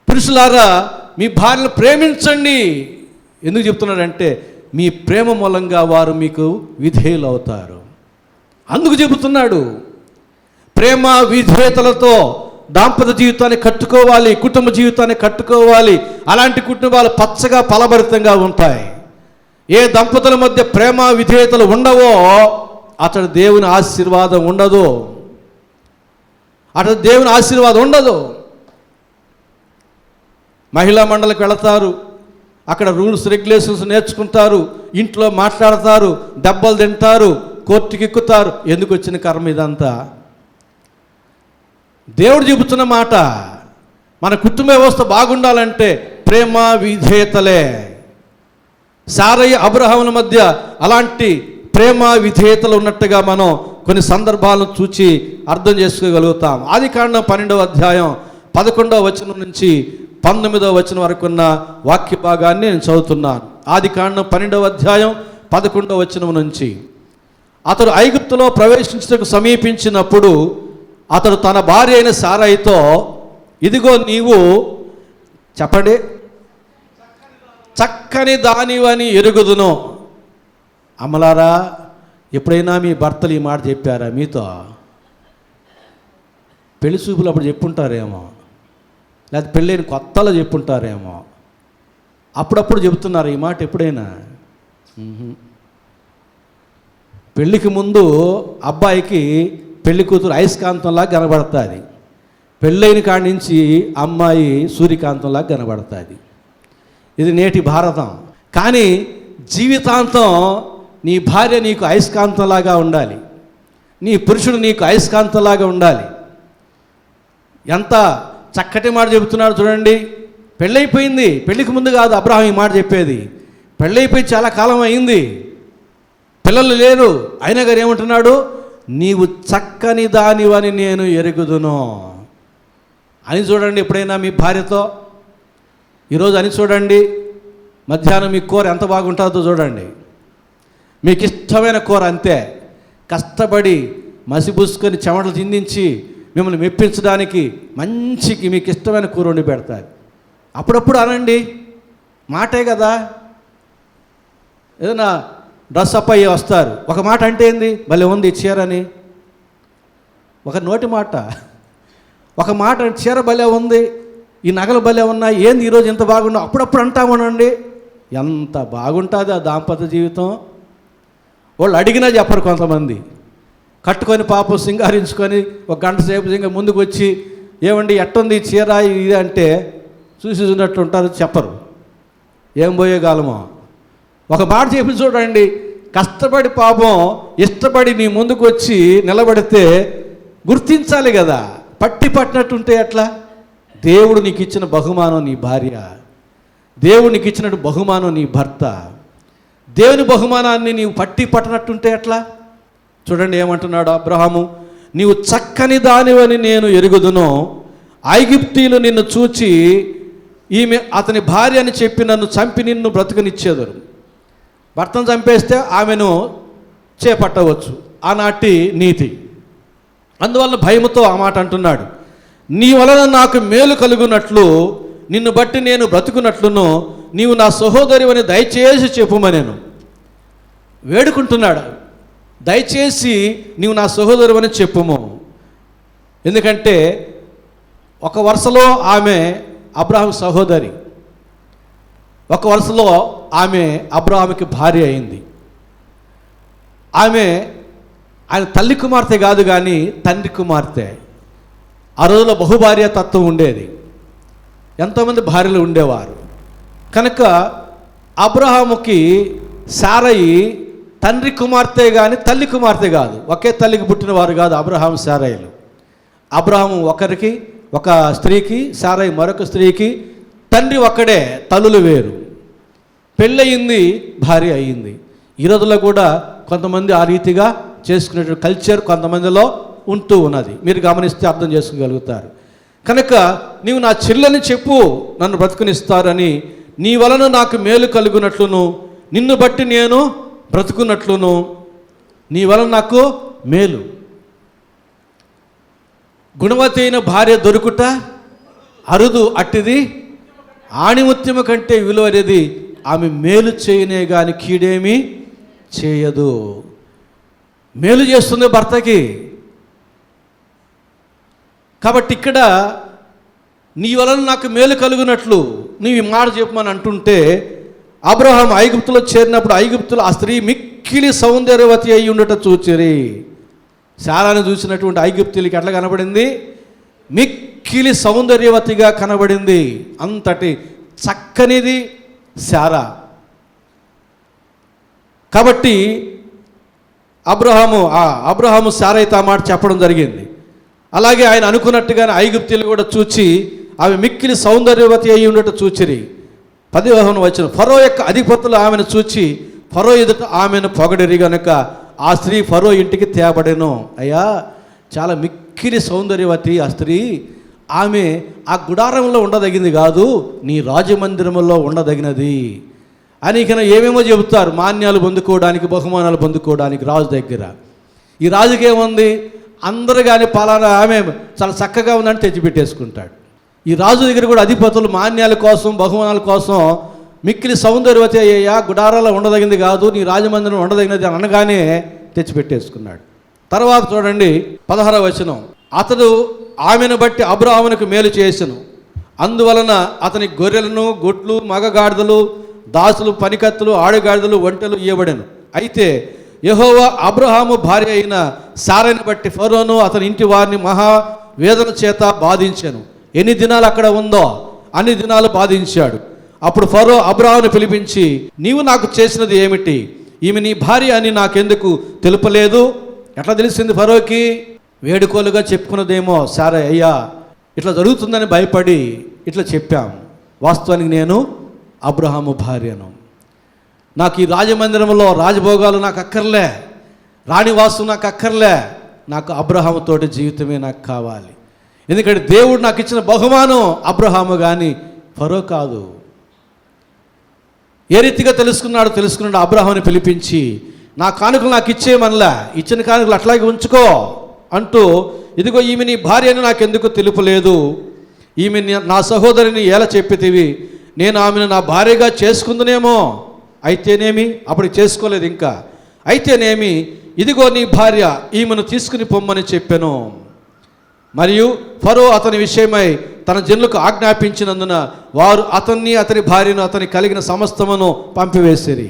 పురుషులారా మీ భార్యను ప్రేమించండి. ఎందుకు చెప్తున్నాడంటే మీ ప్రేమ మూలంగా వారు మీకు విధేయులు అవుతారు. అందుకు చెబుతున్నాడు, ప్రేమ విధేయతలతో దాంపత్య జీవితాన్ని కట్టుకోవాలి, కుటుంబ జీవితాన్ని కట్టుకోవాలి. అలాంటి కుటుంబాలు పచ్చగా ఫలభరితంగా ఉంటాయి. ఏ దంపతుల మధ్య ప్రేమ విధేయతలు ఉండవో అతడు దేవుని ఆశీర్వాదం ఉండదు. అతడు దేవుని ఆశీర్వాదం ఉండదు. మహిళా మండలికి వెళతారు, అక్కడ రూల్స్ రెగ్యులేషన్స్ నేర్చుకుంటారు, ఇంట్లో మాట్లాడతారు, దెబ్బలు తింటారు, కోర్టుకి ఎక్కుతారు. ఎందుకు వచ్చిన కర్మ ఇదంతా? దేవుడు చెబుతున్న మాట, మన కుటుంబ వ్యవస్థ బాగుండాలంటే ప్రేమ విధేయతలే. సారయ్య అబ్రహాముల మధ్య అలాంటి ప్రేమ విధేయతలు ఉన్నట్టుగా మనం కొన్ని సందర్భాలను చూచి అర్థం చేసుకోగలుగుతాం. ఆదికాండం 12వ అధ్యాయం 11వ వచనం నుంచి 19వ వచనం వరకు ఉన్న వాక్య భాగాన్ని నేను చదువుతున్నాను. ఆదికాండం 12వ అధ్యాయం 11వ వచనం నుంచి, అతడు ఐగుప్తులో ప్రవేశించడానికి సమీపించినప్పుడు అతడు తన భార్య అయిన సారయ్యతో, ఇదిగో నీవు చెప్పండి చక్కని దానివని ఎరుగుదును. అమలారా, ఎప్పుడైనా మీ భర్తలు ఈ మాట చెప్పారా మీతో? పెళ్లి చూపులు అప్పుడు చెప్పుంటారేమో, లేకపోతే పెళ్ళైన కొత్తలో చెప్పుంటారేమో, అప్పుడప్పుడు చెబుతున్నారు ఈ మాట ఎప్పుడైనా? పెళ్ళికి ముందు అబ్బాయికి పెళ్లి కూతురు అయస్కాంతంలా కనబడుతుంది, పెళ్ళైన కాడి నుంచి అమ్మాయి సూర్యకాంతంలా కనబడుతుంది. ఇది నేటి భారతం. కానీ జీవితాంతం నీ భార్య నీకు అయస్కాంతంలాగా ఉండాలి, నీ పురుషుడు నీకు అయస్కాంతంలాగా ఉండాలి. ఎంత చక్కటి మాట చెబుతున్నాడు చూడండి. పెళ్ళైపోయింది, పెళ్ళికి ముందు కాదు అబ్రహాం ఈ మాట చెప్పేది. పెళ్ళైపోయి చాలా కాలం అయింది, పిల్లలు లేరు, అయినా గారు ఏమంటున్నాడు? నీవు చక్కని దానివని నేను ఎరుగుదును అని. చూడండి, ఎప్పుడైనా మీ భార్యతో ఈరోజు అని చూడండి, మధ్యాహ్నం మీ కూర ఎంత బాగుంటుందో చూడండి. మీకు ఇష్టమైన కూర అంతే, కష్టపడి మసిబూసుకొని చెమటలు చిందించి మిమ్మల్ని మెప్పించడానికి మంచికి మీకు ఇష్టమైన కూర వండి పెడతారు. అప్పుడప్పుడు అనండి, మాటే కదా. ఏదైనా డ్రెస్ అప్ అయ్యి వస్తారు, ఒక మాట అంటే ఏంది, భలే ఉంది చీరని, ఒక నోటి మాట, ఒక మాట చీర భలే ఉంది, ఈ నగలు భలే ఉన్నాయి, ఏంది ఈరోజు ఇంత బాగుండవు, అప్పుడప్పుడు అంటామనండి. ఎంత బాగుంటుంది ఆ దాంపత్య జీవితం. వాళ్ళు అడిగినా చెప్పరు కొంతమంది. కట్టుకొని పాపం సింగారించుకొని ఒక గంట సేపు ఇంకా ముందుకు వచ్చి, ఏమండి ఎట్టుంది చీర ఇది అంటే చూసి చూసినట్టు ఉంటారు, చెప్పరు. ఏం పోయే కాలమో. ఒక మాట చెప్పి చూడండి, కష్టపడి పాపం ఇష్టపడి నీ ముందుకు వచ్చి నిలబడితే గుర్తించాలి కదా. పట్టినట్టుంటే ఎట్లా? దేవుడు నీకు ఇచ్చిన బహుమానం నీ భార్య, దేవుడు నీకు ఇచ్చినట్టు బహుమానం నీ భర్త. దేవుని బహుమానాన్ని నీవు పట్టినట్టుంటే ఎట్లా? చూడండి ఏమంటున్నాడు అబ్రహాము, నీవు చక్కని దానివని నేను ఎరుగుదును, ఐగుప్తీయులు నిన్ను చూచి ఈమె అతని భార్య అని చెప్పి నన్ను చంపి నిన్ను బ్రతుకునిచ్చేదరు. భర్తను చంపేస్తే ఆమెను చేపట్టవచ్చు, ఆనాటి నీతి. అందువల్ల భయముతో ఆ మాట అంటున్నాడు. నీ వలన నాకు మేలు కలుగునట్లు, నిన్ను బట్టి నేను బ్రతుకున్నట్లును నీవు నా సహోదరివని దయచేసి చెప్పుమనేను. వేడుకుంటున్నాడు, దయచేసి నీవు నా సహోదరివని చెప్పుము. ఎందుకంటే ఒక వరుసలో ఆమె అబ్రహాము సహోదరి, ఒక వరుసలో ఆమె అబ్రహాముకి భార్య అయింది. ఆమె ఆయన తల్లి కుమార్తె కాదు కానీ తండ్రి కుమార్తె. ఆ రోజుల్లో బహుభార్య తత్వం ఉండేది, ఎంతోమంది భార్యలు ఉండేవారు. కనుక అబ్రహాముకి సారయి తండ్రి కుమార్తె కానీ తల్లి కుమార్తె కాదు, ఒకే తల్లికి పుట్టిన వారు కాదు అబ్రహాం సారయ్యలు. అబ్రహాము ఒకరికి, ఒక స్త్రీకి, సారయి మరొక స్త్రీకి. తండ్రి ఒక్కడే, తల్లులు వేరు. పెళ్ళయింది, భార్య అయ్యింది. ఈ రోజుల్లో కూడా కొంతమంది ఆ రీతిగా చేసుకునే కల్చర్ కొంతమందిలో ఉంటూ ఉన్నది. మీరు గమనిస్తే అర్థం చేసుకోగలుగుతారు. కనుక నీవు నా చెల్లెని చెప్పు, నన్ను బ్రతుకునిస్తారని, నీ వలన నాకు మేలు కలుగునట్లును నిన్ను బట్టి నేను బ్రతుకున్నట్లును, నీ వలన నాకు మేలు. గుణవతి అయిన భార్య దొరుకుట అరుదు, అట్టిది ఆణిముత్యము కంటే విలువైనది. ఆమె మేలు చేయనే కానీ కీడేమీ చేయదు. మేలు చేస్తుంది భర్తకి. కాబట్టి ఇక్కడ నీ వలన నాకు మేలు కలుగునట్లు నీవు ఈ మాట చెప్పమని అంటుంటే, అబ్రహాం ఐగుప్తులో చేరినప్పుడు ఐగుప్తులో ఆ స్త్రీ మిక్కిలి సౌందర్యవతి అయి ఉండట చూచిరి. శారాను చూసినటువంటి ఐగుప్తులకి ఎట్లా కనబడింది? మిక్కిలి సౌందర్యవతిగా కనబడింది. అంతటి చక్కనిది, శారా. కాబట్టి అబ్రహాము శారైతే ఆ మాట చెప్పడం జరిగింది. అలాగే ఆయన అనుకున్నట్టుగానే ఐగుప్తీయులు కూడా చూచి ఆమె మిక్కిలి సౌందర్యవతి అయి ఉండట చూచిరి. 10వ వచనం, ఫరో యొక్క అధిపతులు ఆమెను చూచి ఫరో ఎదుట ఆమెను పొగడిరి గనుక ఆ స్త్రీ ఫరో ఇంటికి తేబడెను. అయ్యా, చాలా మిక్కిలి సౌందర్యవతి ఆ స్త్రీ, ఆమె ఆ గుడారంలో ఉండదగింది కాదు, నీ రాజమందిరంలో ఉండదగినది అని ఇక ఏమేమో చెబుతారు. మాన్యాలు పొందుకోవడానికి, బహుమానాలు పొందుకోవడానికి రాజు దగ్గర. ఈ రాజుకి ఏముంది, అందరు కానీ పలానా ఆమె చాలా చక్కగా ఉందని తెచ్చిపెట్టేసుకుంటాడు. ఈ రాజు దగ్గర కూడా అధిపతులు మాన్యాల కోసం, బహుమానాల కోసం మిక్కిలి సౌందర్యవతి అయ్యా, గుడారాల్లో ఉండదగింది కాదు, నీ రాజమందిరం ఉండదగినది అని అనగానే తెచ్చిపెట్టేసుకున్నాడు. తర్వాత చూడండి 16వ వచనం, అతడు ఆమెను బట్టి అబ్రాహామునకు మేలు చేసెను, అందువలన అతని గొర్రెలను, గొడ్లు, మగగాడిదలు, దాసులు, పనికత్తులు, ఆడుగాడిదలు, ఒంటెలు ఇవ్వబడెను. అయితే యెహోవా అబ్రహాము భార్య అయిన శారైని బట్టి ఫరోను అతని ఇంటి వారిని మహావేదన చేత బాధించాను. ఎన్ని దినాలు అక్కడ ఉందో అన్ని దినాలు బాధించాడు. అప్పుడు ఫరో అబ్రహామును పిలిపించి, నీవు నాకు చేసినది ఏమిటి? ఈమె నీ భార్య అని నాకెందుకు తెలుపలేదు? ఎట్లా తెలిసింది ఫరోకి? వేడుకోలుగా చెప్పుకున్నదేమో సారే, అయ్యా ఇట్లా జరుగుతుందని భయపడి ఇట్లా చెప్పాం. వాస్తవానికి నేను అబ్రహాము భార్యను. నాకు ఈ రాజమందిరంలో రాజభోగాలు నాకు అక్కర్లే, రాణివాసు నాకు అక్కర్లే, నాకు అబ్రహాముతోటి జీవితమే నాకు కావాలి. ఎందుకంటే దేవుడు నాకు ఇచ్చిన బహుమానం అబ్రహాము కానీ ఫరో కాదు. ఏ రీతిగా తెలుసుకున్నాడు అబ్రహాముని పిలిపించి, నా కానుకలు నాకు ఇచ్చేయమనలా, ఇచ్చిన కానుకలు అట్లాగే ఉంచుకో అంటూ, ఇదిగో ఈమె నీ భార్య అని నాకెందుకు తెలుపలేదు? ఈమె నా సహోదరిని ఎలా చెప్పితివి? నేను ఆమెను నా భార్యగా చేసుకుందునేమో. అయితేనేమి, అప్పుడు చేసుకోలేదు ఇంకా. అయితేనేమి, ఇదిగో నీ భార్య, ఈమెను తీసుకుని పొమ్మని చెప్పాను. మరియు ఫరో అతని విషయమై తన జనులకు ఆజ్ఞాపించినందున వారు అతన్ని, అతని భార్యను, అతని కలిగిన సమస్తమును పంపివేసిరి.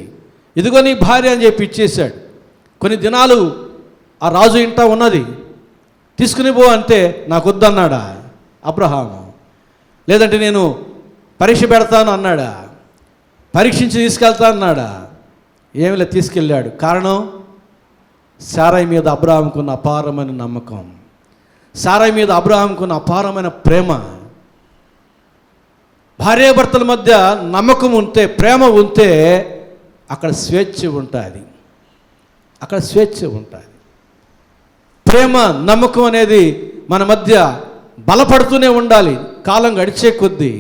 ఇదిగో నీ భార్య అని చెప్పి ఇచ్చేశాడు. కొన్ని దినాలు ఆ రాజు ఇంట ఉన్నది. తీసుకుని పో అంటే నాకు వద్దన్నాడా అబ్రహాము? లేదంటే నేను పరీక్ష పెడతాను అన్నాడా? పరీక్షించి తీసుకెళ్తా అన్నాడా? ఏమిలే, తీసుకెళ్ళాడు. కారణం శారై మీద అబ్రహాముకున్న అపారమైన నమ్మకం, శారై మీద అబ్రహాముకున్న అపారమైన ప్రేమ. భార్యాభర్తల మధ్య నమ్మకం ఉంటే, ప్రేమ ఉంటే అక్కడ స్వేచ్ఛ ఉంటుంది, అక్కడ స్వేచ్ఛ ఉంటుంది. ప్రేమ, నమ్మకం అనేది మన మధ్య బలపడుతూనే ఉండాలి కాలం గడిచే కొద్దీ.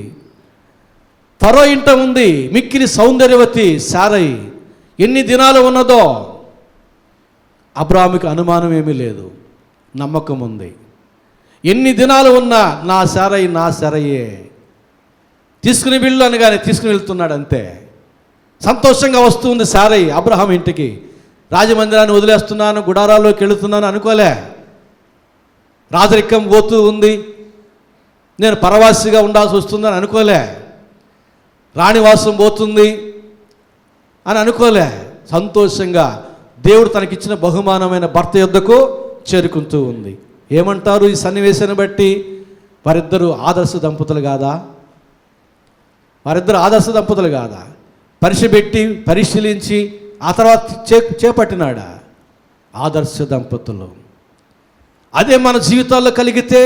ఫరో ఇంట ఉంది మిక్కిలి సౌందర్యవతి శారై. ఎన్ని దినాలు ఉన్నదో అబ్రాహాముకి అనుమానం ఏమీ లేదు, నమ్మకం ఉంది. ఎన్ని దినాలు ఉన్నా నా శారై, నా శారయ్యే, తీసుకుని వెళ్ళు అనగానే తీసుకుని వెళ్తున్నాడు అంతే. సంతోషంగా వస్తుంది శారై అబ్రహాం ఇంటికి. రాజమందిరాన్ని వదిలేస్తున్నాను, గుడారాల్లోకి వెళుతున్నాను అనుకోలే. రాజరికం పోతూ ఉంది, నేను పరవాసిగా ఉండాల్సి వస్తుందని అనుకోలే. రాణివాసం పోతుంది అని అనుకోలే. సంతోషంగా దేవుడు తనకిచ్చిన బహుమానమైన భర్త యొద్దకు చేరుకుంటూ ఉంది. ఏమంటారు ఈ సన్నివేశాన్ని బట్టి? వారిద్దరూ ఆదర్శ దంపతులు కాదా? వారిద్దరు ఆదర్శ దంపతులు కాదా? పరీక్ష పెట్టి పరిశీలించి ఆ తర్వాత చేపట్టినాడా? ఆదర్శ దంపతులు. అదే మన జీవితాల్లో కలిగితే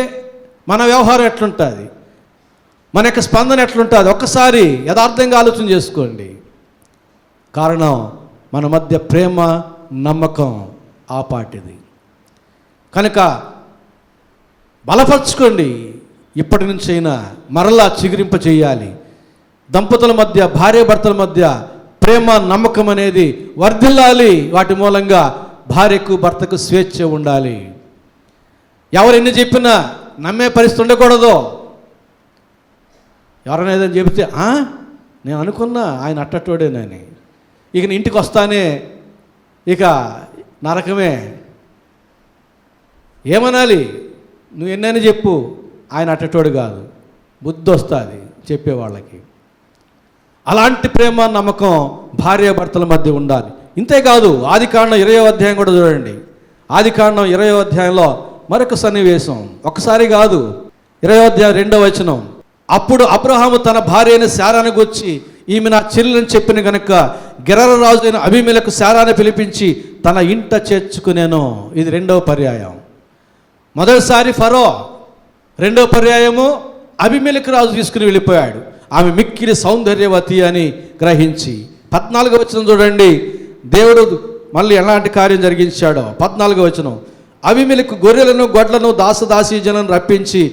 మన వ్యవహారం ఎట్లుంటుంది, మన యొక్క స్పందన ఎట్లుంటుంది? ఒక్కసారి యథార్థంగా ఆలోచన చేసుకోండి. కారణం మన మధ్య ప్రేమ, నమ్మకం ఆ పాటిది. కనుక బలపరచుకోండి. ఇప్పటి నుంచైనా మరలా చిగురింప చేయాలి. దంపతుల మధ్య, భార్యాభర్తల మధ్య ప్రేమ, నమ్మకం అనేది వర్ధిల్లాలి. వాటి మూలంగా భార్యకు, భర్తకు స్వేచ్ఛ ఉండాలి. ఎవరు ఎన్ని చెప్పినా నమ్మే పరిస్థితి ఉండకూడదు. ఎవరైనా ఏదైనా చెబితే నేను అనుకున్నా ఆయన అట్టటోడేనని, ఇక ఇంటికి వస్తానే ఇక నరకమే. ఏమనాలి? నువ్వు ఎన్నైనా చెప్పు, ఆయన అట్టటోడు కాదు, బుద్ధి వస్తుంది చెప్పేవాళ్ళకి. అలాంటి ప్రేమ, నమ్మకం భార్యాభర్తల మధ్య ఉండాలి. ఇంతేకాదు, ఆదికాండం 20వ అధ్యాయం కూడా చూడండి. ఆదికాండం 20వ అధ్యాయంలో మరొక సన్నివేశం. ఒకసారి కాదు, 20వ అధ్యాయం 2వ వచనం. అప్పుడు అబ్రహాము తన భార్య అయిన శారాను గూర్చి ఈమె నా చెల్లెలని చెప్పిన గనుక గెరర రాజు అయిన అబీమెలెకు శారాను పిలిపించి తన ఇంట చేర్చుకునేను. ఇది రెండవ పర్యాయం. మొదటిసారి ఫరో, రెండవ పర్యాయము అబీమెలెకు రాజు తీసుకుని వెళ్ళిపోయాడు, ఆమె మిక్కిలి సౌందర్యవతి అని గ్రహించి. 14వ వచనం చూడండి, దేవుడు మళ్ళీ ఎలాంటి కార్యం జరిగించాడో. 14వ వచనం, అబీమెలెకు గొర్రెలను గొడ్లను దాసదాసీ జనం రప్పించి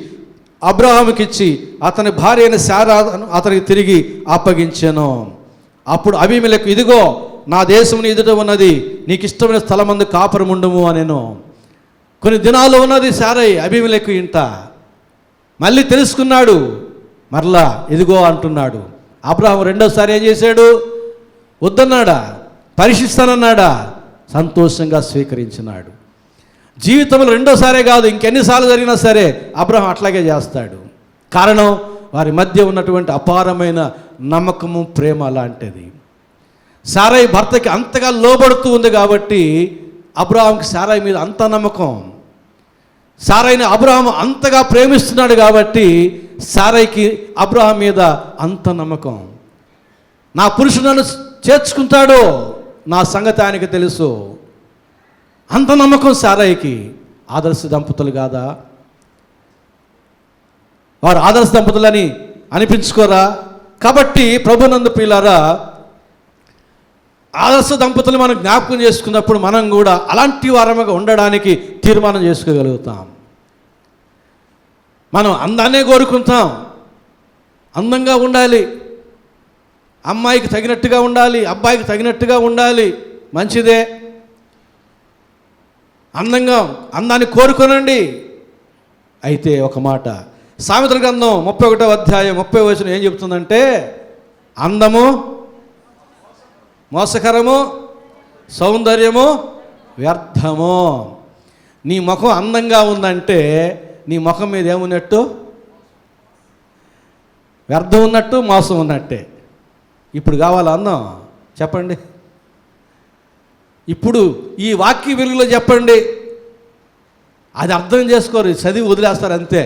అబ్రహాముకిచ్చి అతని భార్య అయిన శారాను అతనికి తిరిగి అప్పగించాను. అప్పుడు అబీమెలెకు, ఇదిగో నా దేశం ఎదుట ఉన్నది, నీకు ఇష్టమైన స్థలమందు కాపురం ఉండుము అనేను. కొన్ని దినాలు ఉన్నది శారై అబీమెలెకు ఇంట. మళ్ళీ తెలుసుకున్నాడు, మరలా ఇదిగో అంటున్నాడు. అబ్రహాము రెండోసారి ఏం చేశాడు? వద్దన్నాడా? పరీక్షిస్తానన్నాడా? సంతోషంగా స్వీకరించినాడు. జీవితంలో రెండోసారే కాదు, ఇంకెన్నిసార్లు జరిగినా సరే అబ్రహాం అట్లాగే చేస్తాడు. కారణం వారి మధ్య ఉన్నటువంటి అపారమైన నమ్మకము, ప్రేమ లాంటిది. శారై భర్తకి అంతగా లోబడుతూ ఉంది కాబట్టి అబ్రహాంకి శారై మీద అంత నమ్మకం. శారైని అబ్రహాం అంతగా ప్రేమిస్తున్నాడు కాబట్టి శారైకి అబ్రహాం మీద అంత నమ్మకం. నా పురుషుడు నన్ను చేర్చుకుంటాడు, నా సంగతి ఆయనకి తెలుసు, అంత నమ్మకం శారైకి. ఆదర్శ దంపతులు కాదా? వారు ఆదర్శ దంపతులని అనిపించుకోరా? కాబట్టి ప్రభునందు ప్రియులారా, ఆదర్శ దంపతులు మనం జ్ఞాపకం చేసుకున్నప్పుడు మనం కూడా అలాంటి వారముగా ఉండడానికి తీర్మానం చేసుకోగలుగుతాం. మనం అందాన్నే కోరుకుంటాం, అందంగా ఉండాలి, అమ్మాయికి తగినట్టుగా ఉండాలి, అబ్బాయికి తగినట్టుగా ఉండాలి, మంచిదే. అందాన్ని కోరుకోనండి. అయితే ఒక మాట, సామెతల గ్రంథం 31వ అధ్యాయం 30వ వచనం ఏం చెప్తుందంటే, అందము మోసకరము, సౌందర్యము వ్యర్థము. నీ ముఖం అందంగా ఉందంటే నీ ముఖం మీద ఏమున్నట్టు? వ్యర్థం ఉన్నట్టు, మోసం ఉన్నట్టే. ఇప్పుడు కావాలా అందం? చెప్పండి. ఇప్పుడు ఈ వాక్య వెలుగులో చెప్పండి. అది అర్థం చేసుకోరు, చదివి వదిలేస్తారు అంతే.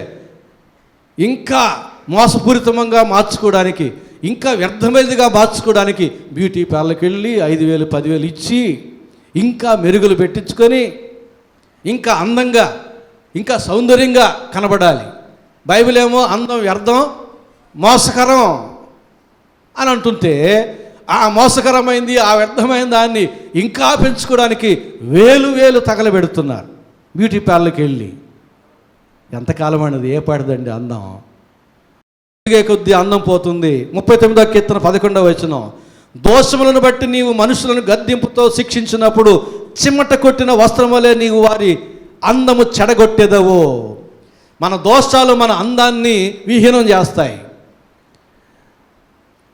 ఇంకా మోసపూరితంగా మార్చుకోవడానికి, ఇంకా వ్యర్థమైనదిగా మార్చుకోవడానికి బ్యూటీ పార్లర్కి వెళ్ళి 5,000 10,000 ఇచ్చి ఇంకా మెరుగులు పెట్టించుకొని ఇంకా అందంగా, ఇంకా సౌందర్యంగా కనబడాలి. బైబిల్ ఏమో అందం వ్యర్థం, మోసకరం అని అంటుంటే ఆ మోసకరమైంది, ఆ వ్యర్థమైన దాన్ని ఇంకా పెంచుకోవడానికి వేలు తగలబెడుతున్నారు బ్యూటీ పార్లర్కి వెళ్ళి. ఎంతకాలం అనేది ఏ పడదండి అందం? కొద్ది అందం పోతుంది. 39వ కీర్తన 11వ వచనం, దోషములను బట్టి నీవు మనుషులను గద్దింపుతో శిక్షించినప్పుడు చిమ్మట కొట్టిన వస్త్రం వలె నీవు వారి అందము చెడగొట్టేదవు. మన దోషాలు మన అందాన్ని విహీనం చేస్తాయి.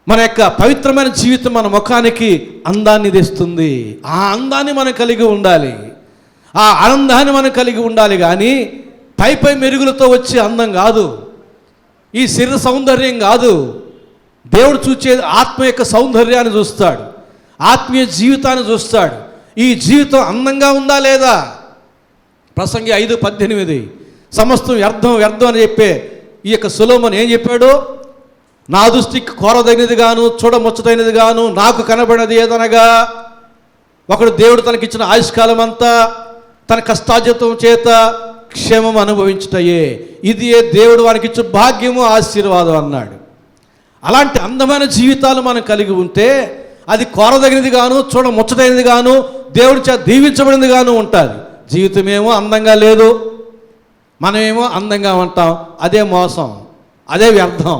మన యొక్క పవిత్రమైన జీవితం మన ముఖానికి అందాన్ని తెస్తుంది. ఆ అందాన్ని మనం కలిగి ఉండాలి, ఆ ఆనందాన్ని మనం కలిగి ఉండాలి. కానీ పై మెరుగులతో వచ్చే అందం కాదు, ఈ శరీర సౌందర్యం కాదు. దేవుడు చూచేది ఆత్మ యొక్క సౌందర్యాన్ని చూస్తాడు, ఆత్మీయ జీవితాన్ని చూస్తాడు. ఈ జీవితం అందంగా ఉందా లేదా? ప్రసంగి 5:18, సమస్తం వ్యర్థం అని చెప్పే ఈ యొక్క సొలొమోను ఏం చెప్పాడు? నా దృష్టికి కోరదగినది గాను చూడముచ్చటైనది గాను నాకు కనబడినది ఏదనగా, ఒకడు దేవుడు తనకిచ్చిన ఆయుష్కాలం అంతా తన కష్టార్జితం చేత క్షేమం అనుభవించుటయే, ఇది దేవుడు వానికి ఇచ్చే భాగ్యము, ఆశీర్వాదం అన్నాడు. అలాంటి అందమైన జీవితాలు మనం కలిగి ఉంటే అది కోరదగినది గాను చూడముచ్చటైనది గాను దేవుడి చేత దీవించబడినది గాను ఉంటుంది. జీవితమేమో అందంగా లేదు, మనమేమో అందంగా ఉంటాం. అదే మోసం, అదే వ్యర్థం,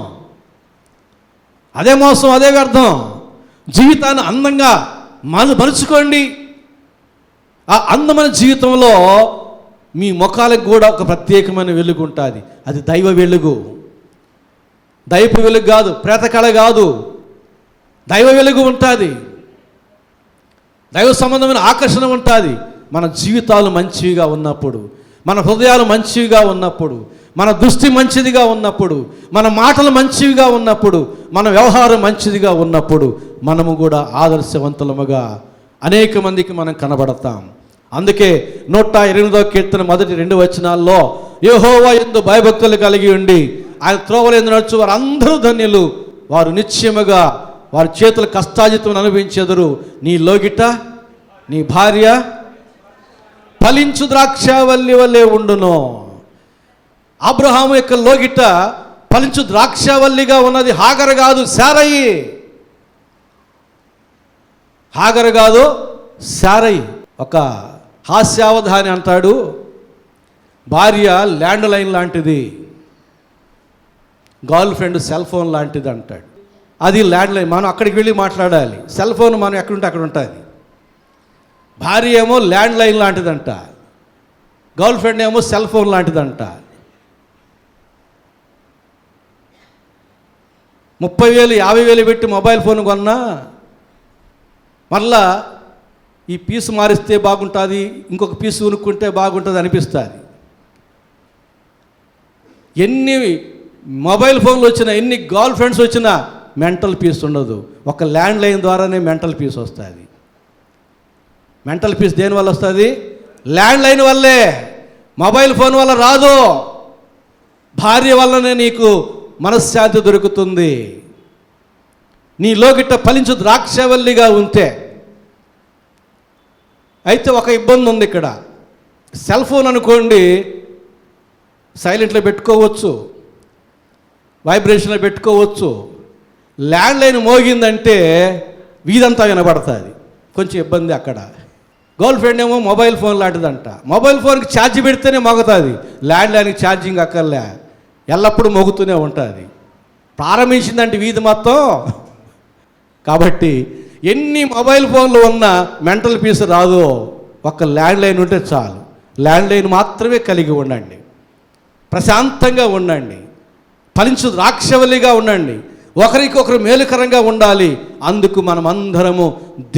అదే మోసం, అదే వ్యర్థం. జీవితాన్ని అందంగా మలుచుకోండి. ఆ అందమైన జీవితంలో మీ ముఖాలకు కూడా ఒక ప్రత్యేకమైన వెలుగు ఉంటుంది. అది దైవ వెలుగు, దైవ వెలుగు కాదు, ప్రేతకళ కాదు, దైవ వెలుగు ఉంటుంది, దైవ సంబంధమైన ఆకర్షణ ఉంటుంది. మన జీవితాలు మంచిగా ఉన్నప్పుడు, మన హృదయాలు మంచిగా ఉన్నప్పుడు, మన దృష్టి మంచిదిగా ఉన్నప్పుడు, మన మాటలు మంచివిగా ఉన్నప్పుడు, మన వ్యవహారం మంచిదిగా ఉన్నప్పుడు మనము కూడా ఆదర్శవంతులముగా అనేక మందికి మనం కనబడతాం. అందుకే 128వ కీర్తన 1-2 వచనాల్లో, యెహోవా యందు భయభక్తులు కలిగి ఉండి ఆయన త్రోవలందు నడుచు వారు అందరూ ధన్యులు, వారు నిశ్చయముగా వారి చేతుల కష్టాజితం అనుభవించెదరు. నీ లోగిట నీ భార్య ఫలించు ద్రాక్షావల్లి వల్లే ఉండును. అబ్రహాము యొక్క లోగిట ఫలించు ద్రాక్షావల్లిగా ఉన్నది హాగరు కాదు, శారయి. హాగరు కాదు, శారయి. ఒక హాస్యావధాని అంటాడు, భార్య ల్యాండ్ లైన్ లాంటిది, గర్ల్ ఫ్రెండ్ సెల్ ఫోన్ లాంటిది అంటాడు. అది ల్యాండ్ లైన్, మనం అక్కడికి వెళ్ళి మాట్లాడాలి. సెల్ ఫోన్ మనం ఎక్కడుంటే అక్కడ ఉంటుంది. భార్య ఏమో ల్యాండ్ లైన్ లాంటిదంట, గర్ల్ ఫ్రెండ్ ఏమో సెల్ ఫోన్ లాంటిదంట. 30,000 50,000 పెట్టి మొబైల్ ఫోన్ కొన్నా మళ్ళా ఈ పీసు మారిస్తే బాగుంటుంది, ఇంకొక పీసు కొనుక్కుంటే బాగుంటుంది అనిపిస్తుంది. ఎన్ని మొబైల్ ఫోన్లు వచ్చినా, ఎన్ని గర్ల్ ఫ్రెండ్స్ వచ్చినా మెంటల్ పీస్ ఉండదు. ఒక ల్యాండ్ లైన్ ద్వారానే మెంటల్ పీస్ వస్తుంది. మెంటల్ పీస్ దేనివల్ల వస్తుంది? ల్యాండ్ లైన్ వల్లే, మొబైల్ ఫోన్ వల్ల రాదు. భార్య వల్లనే నీకు మనశ్శాంతి దొరుకుతుంది. నీ లోగిట ఫలించు ద్రాక్షవల్లిగా ఉంటే. అయితే ఒక ఇబ్బంది ఉంది ఇక్కడ. సెల్ ఫోన్ అనుకోండి, సైలెంట్లో పెట్టుకోవచ్చు, వైబ్రేషన్లో పెట్టుకోవచ్చు. ల్యాండ్ లైన్ మోగిందంటే వీధంతా వినబడుతుంది, కొంచెం ఇబ్బంది అక్కడ. గర్ల్ ఫ్రెండ్ ఏమో మొబైల్ ఫోన్ లాంటిదంట, మొబైల్ ఫోన్కి ఛార్జ్ పెడితేనే మోగుతుంది, ల్యాండ్ లైన్కి ఛార్జింగ్ అక్కర్లే, ఎల్లప్పుడూ మోగుతూనే ఉంటుంది. ప్రారంభించిందంటే వీధి మొత్తం. కాబట్టి ఎన్ని మొబైల్ ఫోన్లు ఉన్నా మెంటల్ పీస్ రాదు. ఒక ల్యాండ్ లైన్ ఉంటే చాలు. ల్యాండ్ లైన్ మాత్రమే కలిగి ఉండండి, ప్రశాంతంగా ఉండండి, ఫలించు ద్రాక్షవల్లిగా ఉండండి, ఒకరికొకరు మేలుకరంగా ఉండాలి. అందుకు మనం అందరము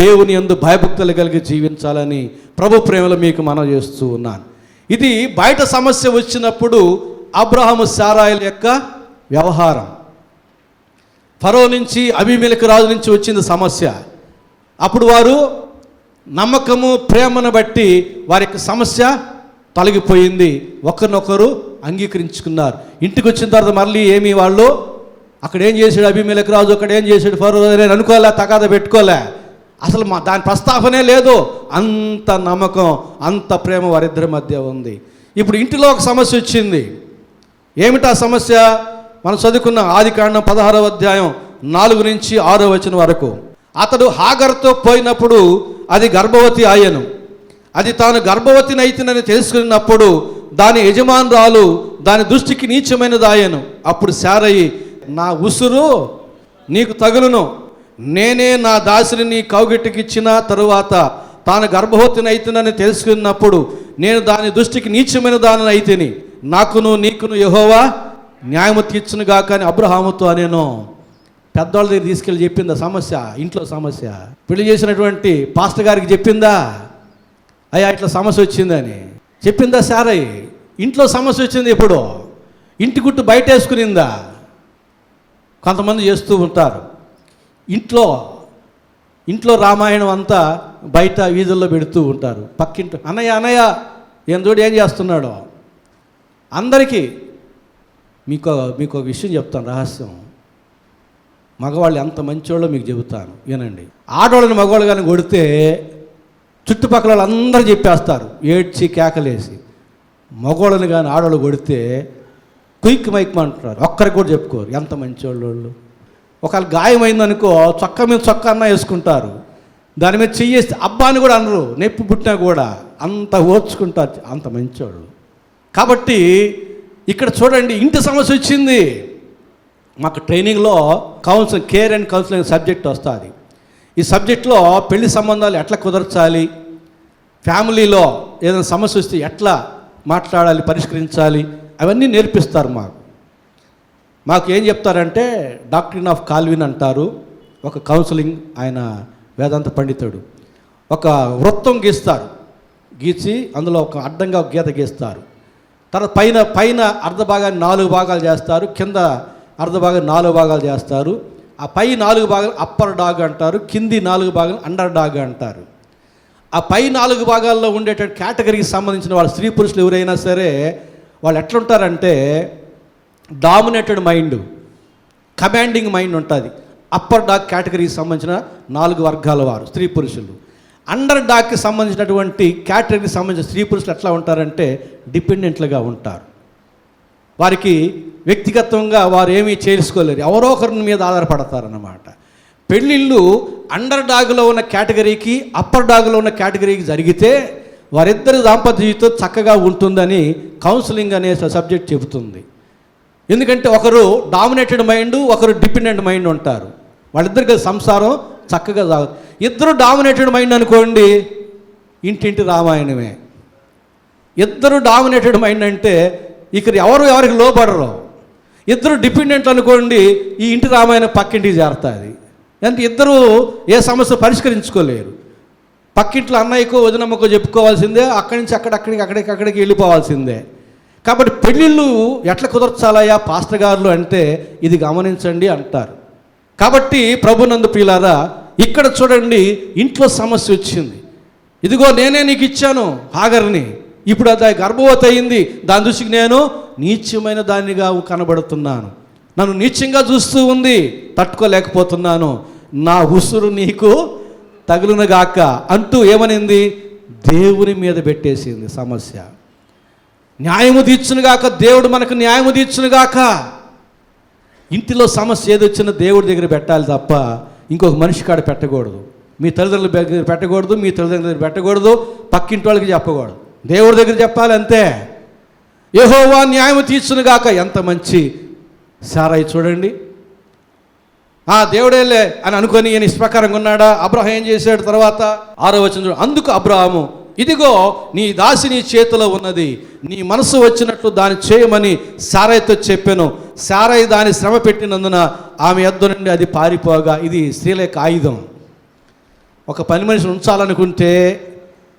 దేవుని యందు భయభక్తులు కలిగి జీవించాలని ప్రభు ప్రేమలో మీకు మనవి చేస్తూ ఉన్నాను. ఇది బయట సమస్య వచ్చినప్పుడు అబ్రహాము శారాయిల యొక్క వ్యవహారం. ఫరో నుంచి అబీమెలెకు రాజు నుంచి వచ్చింది సమస్య. అప్పుడు వారు నమ్మకము ప్రేమను బట్టి వారి యొక్క సమస్య తొలగిపోయింది, ఒకరినొకరు అంగీకరించుకున్నారు. ఇంటికి వచ్చిన తర్వాత మళ్ళీ ఏమి వాళ్ళు అక్కడ ఏం చేశాడు అబీమెలెకు రాజు, అక్కడ ఏం చేశాడు ఫరో, నేను అనుకోలే, తగాద పెట్టుకోలే, అసలు దాని ప్రస్తావనే లేదు. అంత నమ్మకం, అంత ప్రేమ వారిద్దరి మధ్య ఉంది. ఇప్పుడు ఇంటిలో ఒక సమస్య వచ్చింది. ఏమిటా సమస్య? మనం చదువుకున్న ఆదికాండం 16వ అధ్యాయం 4 నుంచి 6వ వచనం వరకు. అతడు హాగర్తో పోయినప్పుడు అది గర్భవతి ఆయను. అది తాను గర్భవతిని అయితేనని తెలుసుకున్నప్పుడు దాని యజమానురాలు దాని దృష్టికి నీచమైనది ఆయను. అప్పుడు శారయి, నా ఉసురు నీకు తగులును, నేనే నా దాసిని నీ కౌగిటికిచ్చిన తరువాత తాను గర్భవతిని అయితేనని తెలుసుకున్నప్పుడు నేను దాని దృష్టికి నీచమైన దానిని అయితేని, నాకును నీకును యెహోవా న్యాయము తీర్చును గాక అని అబ్రహాముతో అనేను. పెద్దవాళ్ళ దగ్గర తీసుకెళ్ళి చెప్పిందా సమస్య? ఇంట్లో సమస్య. పెళ్లి చేసినటువంటి పాస్టర్ గారికి చెప్పిందా, అయ్యా ఇట్లా సమస్య వచ్చిందని చెప్పిందా? శారయి ఇంట్లో సమస్య వచ్చింది. ఇప్పుడు ఇంటి గుట్టు బయట వేసుకునిందా? కొంతమంది చేస్తూ ఉంటారు. ఇంట్లో రామాయణం అంతా బయట వీధుల్లో పెడుతూ ఉంటారు. పక్కింటి అన్నయ్య ఏం చూడు ఏం చేస్తున్నాడో. అందరికీ మీకు ఒక విషయం చెప్తాను, రహస్యం. మగవాళ్ళు ఎంత మంచోళ్ళో మీకు చెబుతాను, వినండి. ఆడవాళ్ళని మగవాళ్ళు కానీ కొడితే చుట్టుపక్కల వాళ్ళు అందరూ చెప్పేస్తారు, ఏడ్చి కేకలేసి. మగవాళ్ళని కానీ ఆడవాళ్ళు కొడితే క్విక్ మైక్ అంటున్నారు, ఒక్కరికి కూడా చెప్పుకోరు ఎంత మంచోళ్ళు వాళ్ళు. ఒకవేళ గాయమైందనుకో చొక్కా మీద చొక్కా అన్న వేసుకుంటారు, దాని మీద చెయ్యేస్తే అబ్బా అని కూడా అనరు, నొప్పి పుట్టినా కూడా అంత ఓర్చుకుంటారు, అంత మంచోళ్ళు. కాబట్టి ఇక్కడ చూడండి, ఇంటి సమస్య వచ్చింది. మాకు ట్రైనింగ్లో కేర్ అండ్ కౌన్సిలింగ్ సబ్జెక్ట్ వస్తుంది. ఈ సబ్జెక్ట్లో పెళ్లి సంబంధాలు ఎట్లా కుదర్చాలి, ఫ్యామిలీలో ఏదైనా సమస్య వస్తే ఎట్లా మాట్లాడాలి, పరిష్కరించాలి, అవన్నీ నేర్పిస్తారు. మాకు ఏం చెప్తారంటే డాక్ట్రిన్ ఆఫ్ కాల్విన్ అంటారు. ఒక కౌన్సిలింగ్ ఆయన వేదాంత పండితుడు. ఒక వృత్తం గీస్తారు, గీసి అందులో ఒక అడ్డంగా ఒక గీత గీస్తారు. తర్వాత పైన అర్ధ భాగాన్ని 4 భాగాలు చేస్తారు, కింద అర్ధ భాగాన్ని 4 భాగాలు చేస్తారు. ఆ పై 4 భాగాలు అప్పర్ డాగ్ అంటారు, కింది 4 భాగాలు అండర్ డాగ్ అంటారు. ఆ పై 4 భాగాల్లో ఉండేటువంటి కేటగిరీకి సంబంధించిన వాళ్ళ స్త్రీ పురుషులు ఎవరైనా సరే వాళ్ళు ఎట్లుంటారంటే డామినేటెడ్ మైండ్, కమాండింగ్ మైండ్ ఉంటుంది. అప్పర్ డాగ్ కేటగిరీకి సంబంధించిన 4 వర్గాల వారు స్త్రీ పురుషులు. అండర్ డాగ్కి సంబంధించినటువంటి కేటగిరీకి సంబంధించిన స్త్రీ పురుషులు ఎట్లా ఉంటారంటే డిపెండెంట్లుగా ఉంటారు. వారికి వ్యక్తిగతంగా వారు ఏమీ చేసుకోలేరు, ఎవరో ఒకరి మీద ఆధారపడతారన్నమాట. పెళ్ళిళ్ళు అండర్ డాగ్లో ఉన్న కేటగిరీకి అప్పర్ డాగ్లో ఉన్న కేటగిరీకి జరిగితే వారిద్దరి దాంపత్య జీవితం చక్కగా ఉంటుందని కౌన్సిలింగ్ అనే సబ్జెక్ట్ చెబుతుంది. ఎందుకంటే ఒకరు డామినేటెడ్ మైండ్, ఒకరు డిపెండెంట్ మైండ్ ఉంటారు. వాళ్ళిద్దరికి సంసారం చక్కగా సాగుతుంది. ఇద్దరు డామినేటెడ్ మైండ్ అనుకోండి, ఇంటింటి రామాయణమే. ఇద్దరు డామినేటెడ్ మైండ్ అంటే ఇక్కడ ఎవరికి లోపడరు. ఇద్దరు డిపెండెంట్ అనుకోండి, ఈ ఇంటి రామాయణం పక్కింటికి చేరుతుంది. అంటే ఇద్దరు ఏ సమస్య పరిష్కరించుకోలేరు. పక్కింట్లో అన్నయ్యకో వదినమ్మకో చెప్పుకోవాల్సిందే, అక్కడి నుంచి అక్కడికి వెళ్ళిపోవాల్సిందే. కాబట్టి పెళ్ళిళ్ళు ఎట్లా కుదర్చాలయ్యా పాస్టర్ గారులు అంటే ఇది గమనించండి అంటారు. కాబట్టి ప్రభునందు ప్రియులారా, ఇక్కడ చూడండి, ఇంట్లో సమస్య వచ్చింది. ఇదిగో నేనే నీకు ఇచ్చాను హాగర్ని, ఇప్పుడు అది గర్భవతి అయింది, దాని దృష్టికి నేను నీచమైన దానిగా కనబడుతున్నాను, నన్ను నీచంగా చూస్తూ ఉంది, తట్టుకోలేకపోతున్నాను, నా ఉసురు నీకు తగులునగాక అంటూ ఏమనింది, దేవుని మీద పెట్టేసింది సమస్య. న్యాయము తీర్చునుగాక, దేవుడు మనకు న్యాయము తీర్చునుగాక. ఇంటిలో సమస్య ఏది వచ్చినా దేవుడి దగ్గర పెట్టాలి తప్ప ఇంకొక మనిషి కాడ పెట్టకూడదు. మీ తల్లిదండ్రుల దగ్గర పెట్టకూడదు, మీ తల్లిదండ్రుల దగ్గర పెట్టకూడదు, పక్కింటి వాళ్ళకి చెప్పకూడదు, దేవుడి దగ్గర చెప్పాలి అంతే. యెహోవా న్యాయము తీర్చునుగాక. ఎంత మంచి సారాయి చూడండి, దేవుడేలే అని అనుకొని ఈయన ఇష్టప్రకారంగా ఉన్నాడా. అబ్రహాం ఏం చేశాడు తర్వాత 6వ వచనం చూడండి. అందుకు అబ్రహాము, ఇదిగో నీ దాసి నీ చేతిలో ఉన్నది, నీ మనసు వచ్చినట్లు దాన్ని చేయమని సారాయితో చెప్పాను. సారాయి దాన్ని శ్రమ పెట్టినందున ఆమె యొద్ద నుండి అది పారిపోగా. ఇది స్త్రీల యొక్క ఆయుధం. ఒక పని మనిషిని ఉంచాలనుకుంటే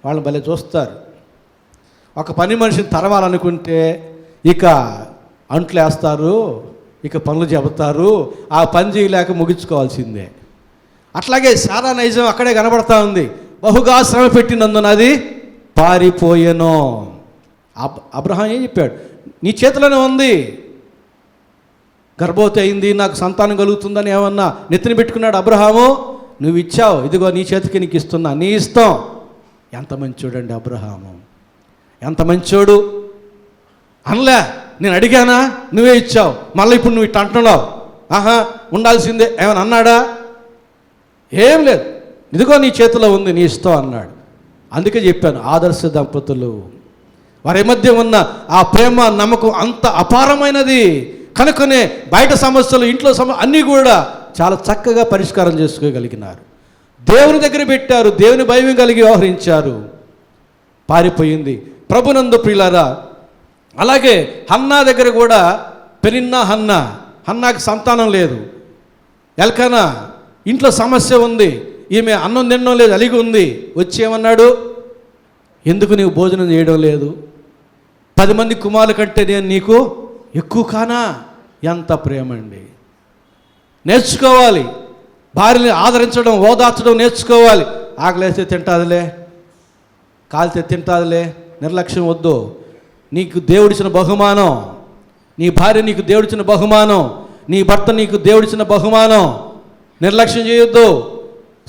వాళ్ళని భలే చూస్తారు. ఒక పని మనిషిని తరవాలనుకుంటే ఇక అంట్లు వేస్తారు, ఇక పనులు చెబుతారు, ఆ పని చేయలేక ముగించుకోవాల్సిందే. అట్లాగే సారా నైజం అక్కడే కనబడతా ఉంది. బహుగా శ్రమ పెట్టినందున అది పారిపోయెను. అబ్రహాం ఏం చెప్పాడు, నీ చేతిలోనే ఉంది, గర్భవతి అయింది, నాకు సంతానం కలుగుతుందని ఏమన్నా నెత్తిని పెట్టుకున్నాడు అబ్రహాము. నువ్వు ఇచ్చావు, ఇదిగో నీ చేతికి నీకు ఇస్తున్నా, నీ ఇష్టం. ఎంత మంచోడండి అబ్రహాము, ఎంత మంచోడు. అనలే, నేను అడిగానా, నువ్వే ఇచ్చావు, మళ్ళీ ఇప్పుడు నువ్వు ఇట్లా అంటున్నావు, ఉండాల్సిందే ఏమని అన్నాడా? ఏం లేదు, ఇదిగో నీ చేతిలో ఉంది, నీ ఇష్టం అన్నాడు. అందుకే చెప్పాను, ఆదర్శ దంపతులు వారి మధ్య ఉన్న ఆ ప్రేమ నమ్మకం అంత అపారమైనది. కనుకనే బయట సమస్యలు, ఇంట్లో అన్నీ కూడా చాలా చక్కగా పరిష్కారం చేసుకోగలిగినారు. దేవుని దగ్గర పెట్టారు, దేవుని భయం కలిగి వ్యవహరించారు. పారిపోయింది. ప్రభునందు ప్రియులారా, అలాగే హన్నా దగ్గర కూడా పెనిన్నా హన్నాకి సంతానం లేదు. ఎల్కానా ఇంట్లో సమస్య ఉంది, ఈమె అన్నం తినడం లేదు, అలిగి ఉంది. వచ్చి ఏమన్నాడు, ఎందుకు నీవు భోజనం చేయడం లేదు? 10 మంది కుమారుల కంటే నేను నీకు ఎక్కువ కానా? ఎంత ప్రేమ అండి. నేర్చుకోవాలి, భార్యని ఆదరించడం, ఓదార్చడం నేర్చుకోవాలి. ఆకలేస్తే తింటాదిలే, కాలితే తింటాదిలే, నిర్లక్ష్యం వద్దు. నీకు దేవుడిచ్చిన బహుమానం, నీ భార్య నీకు దేవుడిచ్చిన బహుమానం, నీ భర్త నీకు దేవుడిచ్చిన బహుమానం. నిర్లక్ష్యం చేయొద్దు.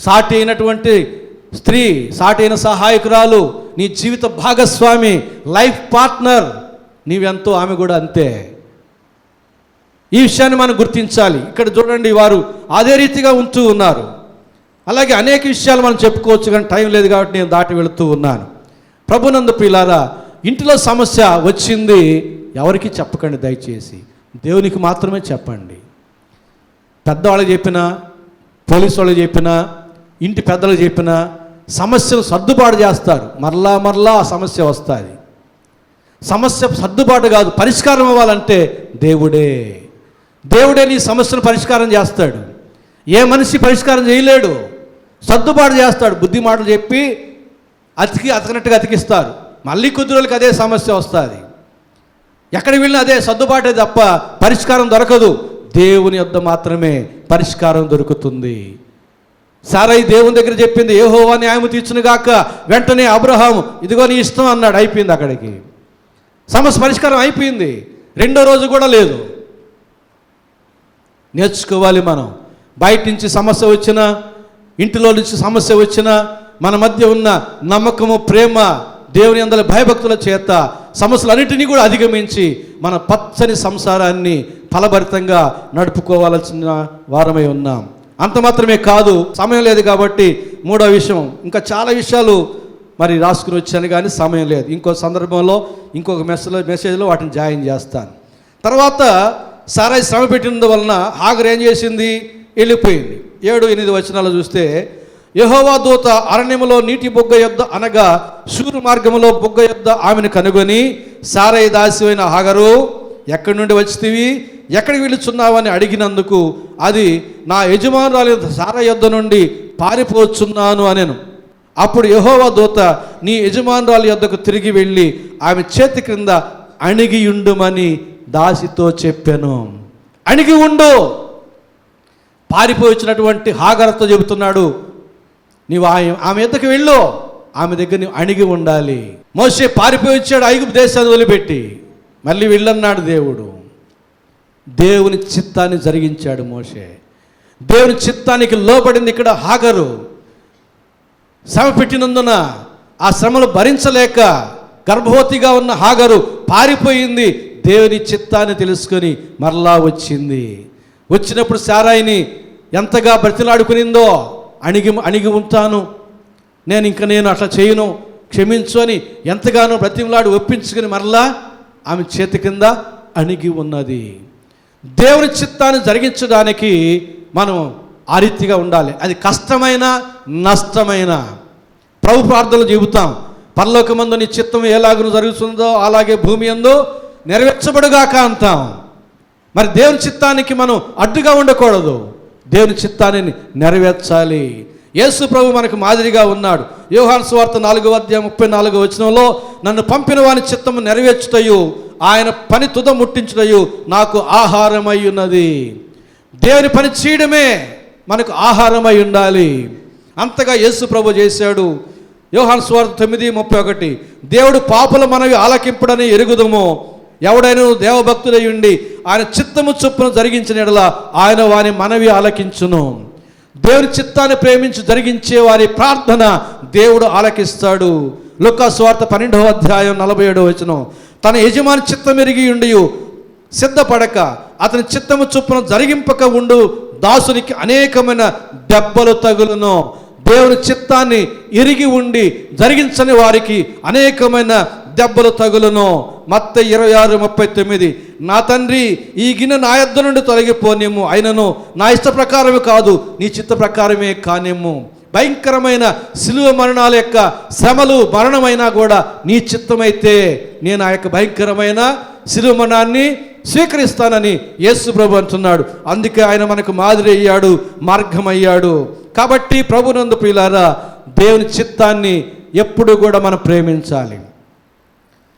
సాటి అయినటువంటి స్త్రీ, సాటి అయిన సహాయకురాలు, నీ జీవిత భాగస్వామి, లైఫ్ పార్ట్నర్, నీవెంతో ఆమె కూడా అంతే. ఈ విషయాన్ని మనం గుర్తించాలి. ఇక్కడ చూడండి, వారు అదే రీతిగా ఉంటూ ఉన్నారు. అలాగే అనేక విషయాలు మనం చెప్పుకోవచ్చు, కానీ టైం లేదు కాబట్టి నేను దాటి వెళుతూ ఉన్నాను. ప్రభునందు ప్రియులారా, ఇంటిలో సమస్య వచ్చింది, ఎవరికి చెప్పకండి దయచేసి, దేవునికి మాత్రమే చెప్పండి. పెద్దవాళ్ళకి చెప్పినా, పోలీసు వాళ్ళకి చెప్పినా, ఇంటి పెద్దలకు చెప్పినా సమస్యను సర్దుబాటు చేస్తారు. మరలా ఆ సమస్య వస్తుంది. సమస్య సర్దుబాటు కాదు, పరిష్కారం అవ్వాలంటే దేవుడే నీ సమస్యను పరిష్కారం చేస్తాడు. ఏ మనిషి పరిష్కారం చేయలేడు, సర్దుబాటు చేస్తాడు. బుద్ధి మాటలు చెప్పి అతికినట్టుగా అతికిస్తారు. మళ్ళీ కొద్ది రోజులకి అదే సమస్య వస్తుంది. ఎక్కడికి వెళ్ళినా అదే సర్దుబాటే తప్ప పరిష్కారం దొరకదు. దేవుని యొద్ద మాత్రమే పరిష్కారం దొరుకుతుంది. సారాయి దేవుని దగ్గర చెప్పింది, యెహోవా న్యాయము తీర్చునుగాక. వెంటనే అబ్రహాము, ఇదిగో నీ ఇష్టం అన్నాడు. అయిపోయింది, అక్కడికి సమస్య పరిష్కారం అయిపోయింది. 2వ రోజు కూడా లేదు. నేర్చుకోవాలి మనం. బయట నుంచి సమస్య వచ్చినా, ఇంటిలో నుంచి సమస్య వచ్చినా, మన మధ్య ఉన్న నమ్మకము, ప్రేమ, దేవుని యందలి భయభక్తుల చేత సమస్యలన్నింటినీ కూడా అధిగమించి మన పచ్చని సంసారాన్ని ఫలభరితంగా నడుపుకోవాల్సిన వారమై ఉన్నాం. అంత మాత్రమే కాదు, సమయం లేదు కాబట్టి మూడో విషయం, ఇంకా చాలా విషయాలు మరి రాసుకుని వచ్చాను కానీ సమయం లేదు. ఇంకో సందర్భంలో ఇంకొక మెసేజ్లో వాటిని జాయిన్ చేస్తాను. తర్వాత సారాయి శ్రమ పెట్టినందువలన హాగరు ఏం చేసింది? వెళ్ళిపోయింది. 7-8 వచనాలు చూస్తే, యెహోవా దూత అరణ్యములో నీటి బొగ్గ యొద్ద అనగా శూరు మార్గములో బొగ్గ యొద్ద ఆమెను కనుగొని, సారాయి దాసి అయిన హాగరు, ఎక్కడి నుండి వచ్చితివి, ఎక్కడికి వెళుచున్నావని అడిగినందుకు అది, నా యజమానురాలి సారాయి యొద్ద నుండి పారిపోచున్నాను అనెను. అప్పుడు యెహోవా దూత, నీ యజమానురాలి యొద్దకు తిరిగి వెళ్ళి ఆమె చేతి క్రింద అణిగి ఉండుమని దాసితో చెప్పాను. అణిగి ఉండు. పారిపోయి వచ్చినటువంటి హాగరుతో చెబుతున్నాడు, నీవు ఆమె ఎద్దకు వెళ్ళు, ఆమె దగ్గర నీవు అణిగి ఉండాలి. మోషే పారిపోయి వచ్చాడు ఐగుప్తు దేశాన్ని వదిలిపెట్టి, మళ్ళీ వెళ్ళన్నాడు దేవుడు. దేవుని చిత్తాన్ని జరిగించాడు మోషే. దేవుని చిత్తానికి లోబడింది ఇక్కడ హాగరు. శ్రమ పెట్టినందున ఆ శ్రమలు భరించలేక గర్భవతిగా ఉన్న హాగరు పారిపోయింది. దేవుని చిత్తాన్ని తెలుసుకొని మరలా వచ్చింది. వచ్చినప్పుడు సారాయిని ఎంతగా బ్రతిలాడుకునిందో, అణిగి ఉంటాను, నేను అట్లా చేయను, క్షమించు అని ఎంతగానో బ్రతిమలాడు ఒప్పించుకుని మరలా ఆమె చేతి కింద అణిగి ఉన్నది. దేవుని చిత్తాన్ని జరిగించడానికి మనం ఆ రీతిగా ఉండాలి. అది కష్టమైన, నష్టమైన. ప్రభు ప్రార్థనలు చెబుతాం, పరలోకమందు నీ చిత్తం ఎలాగూ జరుగుతుందో అలాగే భూమి యందు నెరవేర్చబడుగాక అంటాం. మరి దేవుని చిత్తానికి మనం అడ్డుగా ఉండకూడదు, దేవుని చిత్తాన్ని నెరవేర్చాలి. యేసు ప్రభు మనకు మాదిరిగా ఉన్నాడు. యోహాను సువార్త 4:34 వచనంలో, నన్ను పంపిన వాని చిత్తము నెరవేర్చుటయు ఆయన పని తుద ముట్టించుటయు నాకు ఆహారమై ఉన్నది. దేవుని పని చేయడమే మనకు ఆహారమై ఉండాలి. అంతగా యేసు ప్రభు చేశాడు. యోహాను సువార్త 9:31, దేవుడు పాపుల మనవి ఆలకింపుడని ఎరుగుదుము, ఎవడైనా దేవభక్తుడై ఉండి ఆయన చిత్తము చొప్పున జరిగించిన యెడల ఆయన వారి మనవి ఆలకించును. దేవుని చిత్తాన్ని ప్రేమించి జరిగించే వారి ప్రార్థన దేవుడు ఆలకిస్తాడు. లూకా సువార్త 12:47 వచనం, తన యజమాని చిత్తం ఎరిగి ఉండి సిద్ధపడక అతని చిత్తము చొప్పున జరిగింపక ఉండు దాసునికి అనేకమైన దెబ్బలు తగులును. దేవుని చిత్తాన్ని ఎరిగి ఉండి జరిగించని వారికి అనేకమైన దెబ్బలు తగులును. మత్తయి 26:39, నా తండ్రి ఈ గిన్నె నా యొద్ద నుండి తొలగిపోనేము, అయినను నా ఇష్ట ప్రకారమే కాదు నీ చిత్త ప్రకారమే కానేము. భయంకరమైన శిలువ మరణాల యొక్క శ్రమలు, మరణమైనా కూడా నీ చిత్తమైతే నేను ఆ యొక్క భయంకరమైన శిలువ మరణాన్ని స్వీకరిస్తానని యేసు ప్రభు అంటున్నాడు. అందుకే ఆయన మనకు మాదిరి అయ్యాడు, మార్గం అయ్యాడు. కాబట్టి ప్రభునందు ప్రియులారా, దేవుని చిత్తాన్ని ఎప్పుడు కూడా మనం ప్రేమించాలి.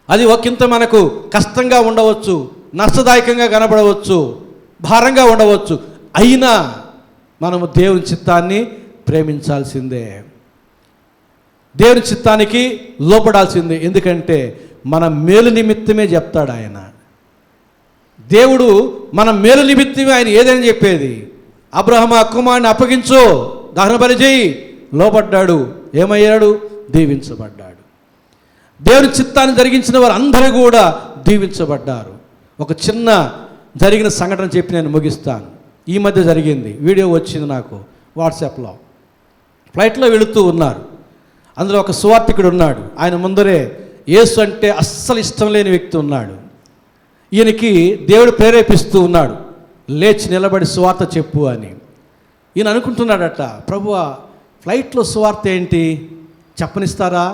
అది ఒకంత మనకు కష్టంగా ఉండవచ్చు, నష్టదాయకంగా కనబడవచ్చు, భారంగా ఉండవచ్చు, అయినా మనము దేవుని చిత్తాన్ని ప్రేమించాల్సిందే, దేవుని చిత్తానికి లోపడాల్సిందే. ఎందుకంటే మన మేలు నిమిత్తమే చెప్తాడు ఆయన. దేవుడు మన మేలు నిమిత్తమే ఆయన ఏదైనా చెప్పేది. అబ్రహాము కుమారుని అప్పగించు, దహన బలి చేయి, లోపడ్డాడు. ఏమయ్యాడు? దీవించబడ్డాడు. దేవుని చిత్తాన్ని జరిగించిన వారు అందరూ కూడా దీవించబడ్డారు. ఒక చిన్న జరిగిన సంఘటన చెప్పి నేను ముగిస్తాను. ఈ మధ్య జరిగింది, వీడియో వచ్చింది నాకు వాట్సాప్లో. ఫ్లైట్లో వెళుతూ ఉన్నారు, అందులో ఒక సువార్థికుడు ఉన్నాడు. ఆయన ముందరే యేసు అంటే అస్సలు ఇష్టం లేని వ్యక్తి ఉన్నాడు. ఈయనకి దేవుడు ప్రేరేపిస్తూ ఉన్నాడు, లేచి నిలబడి సువార్త చెప్పు అని. ఈయన అనుకుంటున్నాడట, ప్రభువా ఫ్లైట్లో సువార్త ఏంటి, చెప్పనిస్తారా,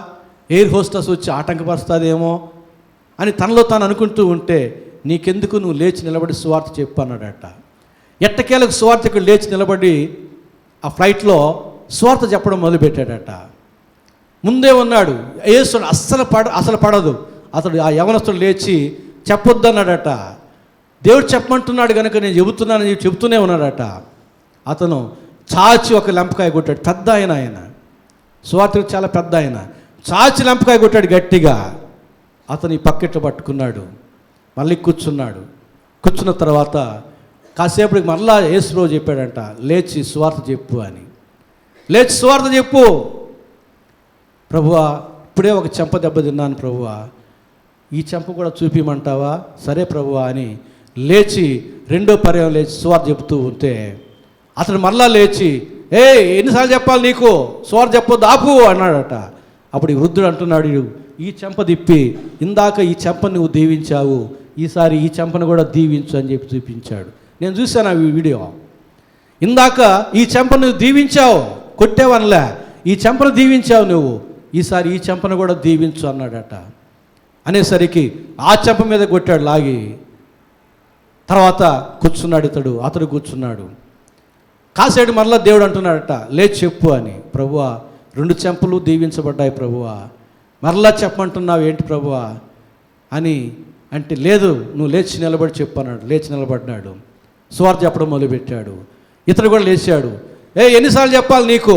ఎయిర్ హోస్టెస్ వచ్చి ఆటంకపరుస్తుందేమో అని తనలో తాను అనుకుంటూ ఉంటే, నీకెందుకు, నువ్వు లేచి నిలబడి సువార్త చెప్పు అన్నాడట. ఎట్టకేలకు సువార్థికుడు లేచి నిలబడి ఆ ఫ్లైట్లో సువార్త చెప్పడం మొదలుపెట్టాడట. ముందే ఉన్నాడు యేసు, అసలు పడదు. అతడు ఆ యవనస్తుడు లేచి చెప్పొద్దన్నాడట. దేవుడు చెప్పమంటున్నాడు కనుక నేను చెబుతున్నానని చెబుతూనే ఉన్నాడట. అతను చాచి ఒక లెంపకాయ కొట్టాడు. పెద్ద ఆయన సువార్తికుడు చాలా పెద్ద ఆయన. చాచి లెంపకాయ కొట్టాడు గట్టిగా. అతను ఈ పక్కెట్లు పట్టుకున్నాడు, మళ్ళీ కూర్చున్నాడు. కూర్చున్న తర్వాత కాసేపటికి మరలా యేసుప్రభు చెప్పాడంట, లేచి సువార్త చెప్పు అని. లేచి సువార్త చెప్పు. ప్రభువా, ఇప్పుడే ఒక చెంప దెబ్బ తిన్నాను ప్రభువా, ఈ చెంప కూడా చూపిమంటావా? సరే ప్రభువా అని లేచి రెండో పర్యాయం లేచి సువార్త చెబుతూ ఉంటే అతను మరలా లేచి, ఎన్నిసార్లు చెప్పాలి నీకు, సువార్త చెప్పొద్దు, ఆపు అన్నాడట. అప్పుడు ఈ వృద్ధుడు అంటున్నాడు, ఈ చెంప తిప్పి, ఇందాక ఈ చెంపను నువ్వు దీవించావు, ఈసారి ఈ చెంపను కూడా దీవించు అని చెప్పి చూపించాడు. నేను చూశాను ఆ వీడియో. ఇందాక ఈ చెంపను నువ్వు దీవించావు, కొట్టేవనలే, ఈ చెంపను దీవించావు నువ్వు, ఈసారి ఈ చెంపను కూడా దీవించు అన్నాడట. అనేసరికి ఆ చెంప మీద కొట్టాడు లాగి. తర్వాత కూర్చున్నాడు అతడు కూర్చున్నాడు. కాసేడు మరలా దేవుడు అంటున్నాడట, లేచి చెప్పు అని. ప్రభువా, 2 చెంపలు దీవించబడ్డాయి ప్రభువా, మరలా చెప్పమంటున్నావు ఏంటి ప్రభువా అని అంటే, లేదు నువ్వు లేచి నిలబడి చెప్పు అన్నాడు. లేచి నిలబడ్డాడు, సువార్త చెప్పడం మొదలుపెట్టాడు. ఇతడు కూడా లేచాడు. ఎన్నిసార్లు చెప్పాలి నీకు,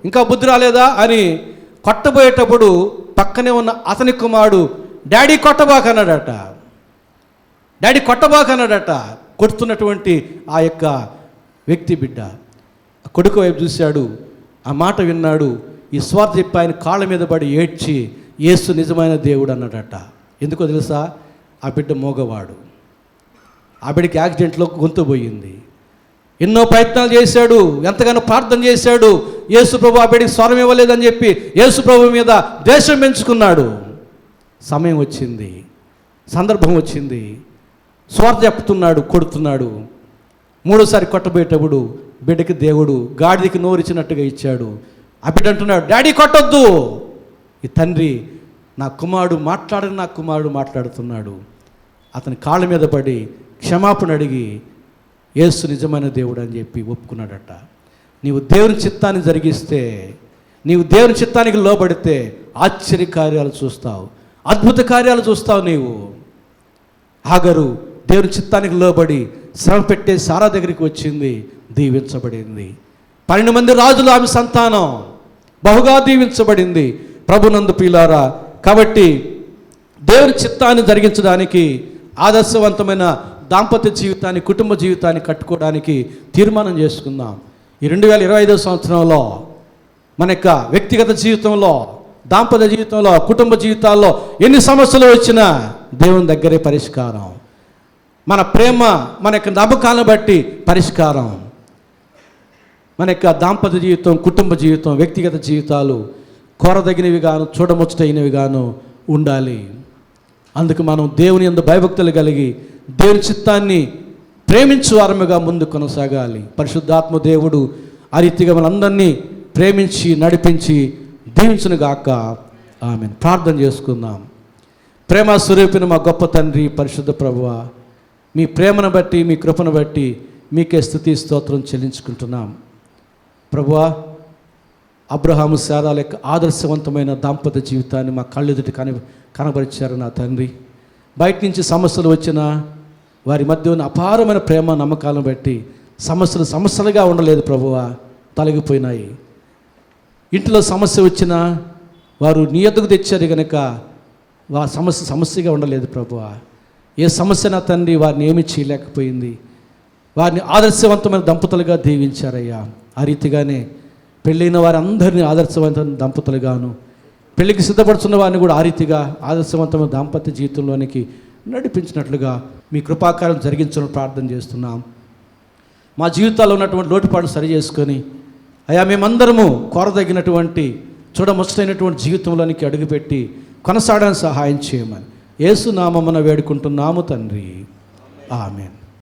ఇంకా బుద్ధి రాలేదా అని కొట్టబోయేటప్పుడు పక్కనే ఉన్న అతని కుమారుడు, డాడీ కొట్టబాకన్నాడట. డాడీ కొట్టబాకన్నాడట. కొడుతున్నటువంటి ఆ యొక్క వ్యక్తి బిడ్డ కొడుకు వైపు చూశాడు, ఆ మాట విన్నాడు. ఈ స్వార్థ చెప్పి ఆయన కాళ్ళ మీద పడి ఏడ్చి, యేసు నిజమైన దేవుడు అన్నాడట. ఎందుకో తెలుసా? ఆ బిడ్డ మోగవాడు. ఆ బిడ్డకి యాక్సిడెంట్లో గొంతు పోయింది. ఎన్నో ప్రయత్నాలు చేశాడు, ఎంతగానో ప్రార్థన చేశాడు. యేసు ప్రభు ఆ బిడ్డకి స్వరం ఇవ్వలేదని చెప్పి యేసు ప్రభు మీద ద్వేషం పెంచుకున్నాడు. సమయం వచ్చింది, సందర్భం వచ్చింది, స్వార్థ చెప్తున్నాడు, కొడుతున్నాడు. 3వసారి కొట్టబోయేటప్పుడు బిడ్డకి దేవుడు గాడిదకి నోరిచ్చినట్టుగా ఇచ్చాడు. ఆ బిడ్డ అంటున్నాడు, డాడీ కొట్టొద్దు. ఈ తండ్రి, నా కుమారుడు మాట్లాడుతున్నాడు. అతని కాళ్ళ మీద పడి క్షమాపణ అడిగి యేసు నిజమైన దేవుడు అని చెప్పి ఒప్పుకున్నాడట. నీవు దేవుని చిత్తాన్ని జరిగిస్తే, నీవు దేవుని చిత్తానికి లోబడితే ఆశ్చర్య కార్యాలు చూస్తావు, అద్భుత కార్యాలు చూస్తావు. నీవు హాగరు దేవుని చిత్తానికి లోబడి శ్రమ పెట్టే సారా దగ్గరికి వచ్చింది, దీవించబడింది. 12 మంది రాజులు ఆమె సంతానం, బహుగా దీవించబడింది. ప్రభునందు ప్రియులారా, కాబట్టి దేవుని చిత్తాన్ని జరిగించడానికి, ఆదర్శవంతమైన దాంపత్య జీవితాన్ని, కుటుంబ జీవితాన్ని కట్టుకోవడానికి తీర్మానం చేసుకుందాం. ఈ 2025 సంవత్సరంలో మన యొక్క వ్యక్తిగత జీవితంలో, దాంపత్య జీవితంలో, కుటుంబ జీవితాల్లో ఎన్ని సమస్యలు వచ్చినా దేవుని దగ్గరే పరిష్కారం. మన ప్రేమ, మన యొక్క నమ్మకాలను బట్టి పరిష్కారం. మన యొక్క దాంపత్య జీవితం, కుటుంబ జీవితం, వ్యక్తిగత జీవితాలు కోరదగినవి గాను, చూడముచ్చటైనవి గాను ఉండాలి. అందుకు మనం దేవుని యందు భయభక్తులు కలిగి దేవుని చిత్తాన్ని ప్రేమించు వారముగా ముందు కొనసాగాలి. పరిశుద్ధాత్మ దేవుడు ఆ రీతిగా మనందరినీ ప్రేమించి నడిపించి దీవించునుగాక. ఆమేన్. ప్రార్థన చేసుకుందాం. ప్రేమ స్వరూపిన మా గొప్ప తండ్రి, పరిశుద్ధ ప్రభువా, మీ ప్రేమను బట్టి, మీ కృపను బట్టి మీకే స్తుతి స్తోత్రం చెల్లించుకుంటున్నాం. ప్రభువా, అబ్రహాము శారాల యొక్క ఆదర్శవంతమైన దాంపత్య జీవితాన్ని మా కళ్ళెదుటి కనబరిచారు నా తండ్రి. బయట నుంచి సమస్యలు వచ్చినా వారి మధ్య ఉన్న అపారమైన ప్రేమ నమ్మకాలను బట్టి సమస్యలుగా ఉండలేదు ప్రభువా, తొలగిపోయినాయి. ఇంట్లో సమస్య వచ్చినా వారు నీ యొద్దకు తెచ్చారు కనుక వారి సమస్యగా ఉండలేదు ప్రభువా. ఏ సమస్య నా తండ్రి వారిని ఏమీ చేయలేకపోయింది. వారిని ఆదర్శవంతమైన దంపతులుగా దీవించారయ్యా. ఆ రీతిగానే పెళ్ళైన వారందరినీ ఆదర్శవంతమైన దంపతులుగాను, పెళ్ళికి సిద్ధపడుతున్న వారిని కూడా ఆ రీతిగా ఆదర్శవంతమైన దాంపత్య జీవితంలోనికి నడిపించినట్లుగా మీ కృపాకారం జరిగించాలని ప్రార్థన చేస్తున్నాం. మా జీవితాల్లో ఉన్నటువంటి లోటుపాట్లు సరి చేసుకొని అయ్యా, మేమందరము కోరదగినటువంటి చూడముచ్చటైనటువంటి జీవితంలోనికి అడుగుపెట్టి కొనసాగడానికి సహాయం చేయమని యేసు నామమున వేడుకుంటున్నాము తండ్రి. ఆమేన్.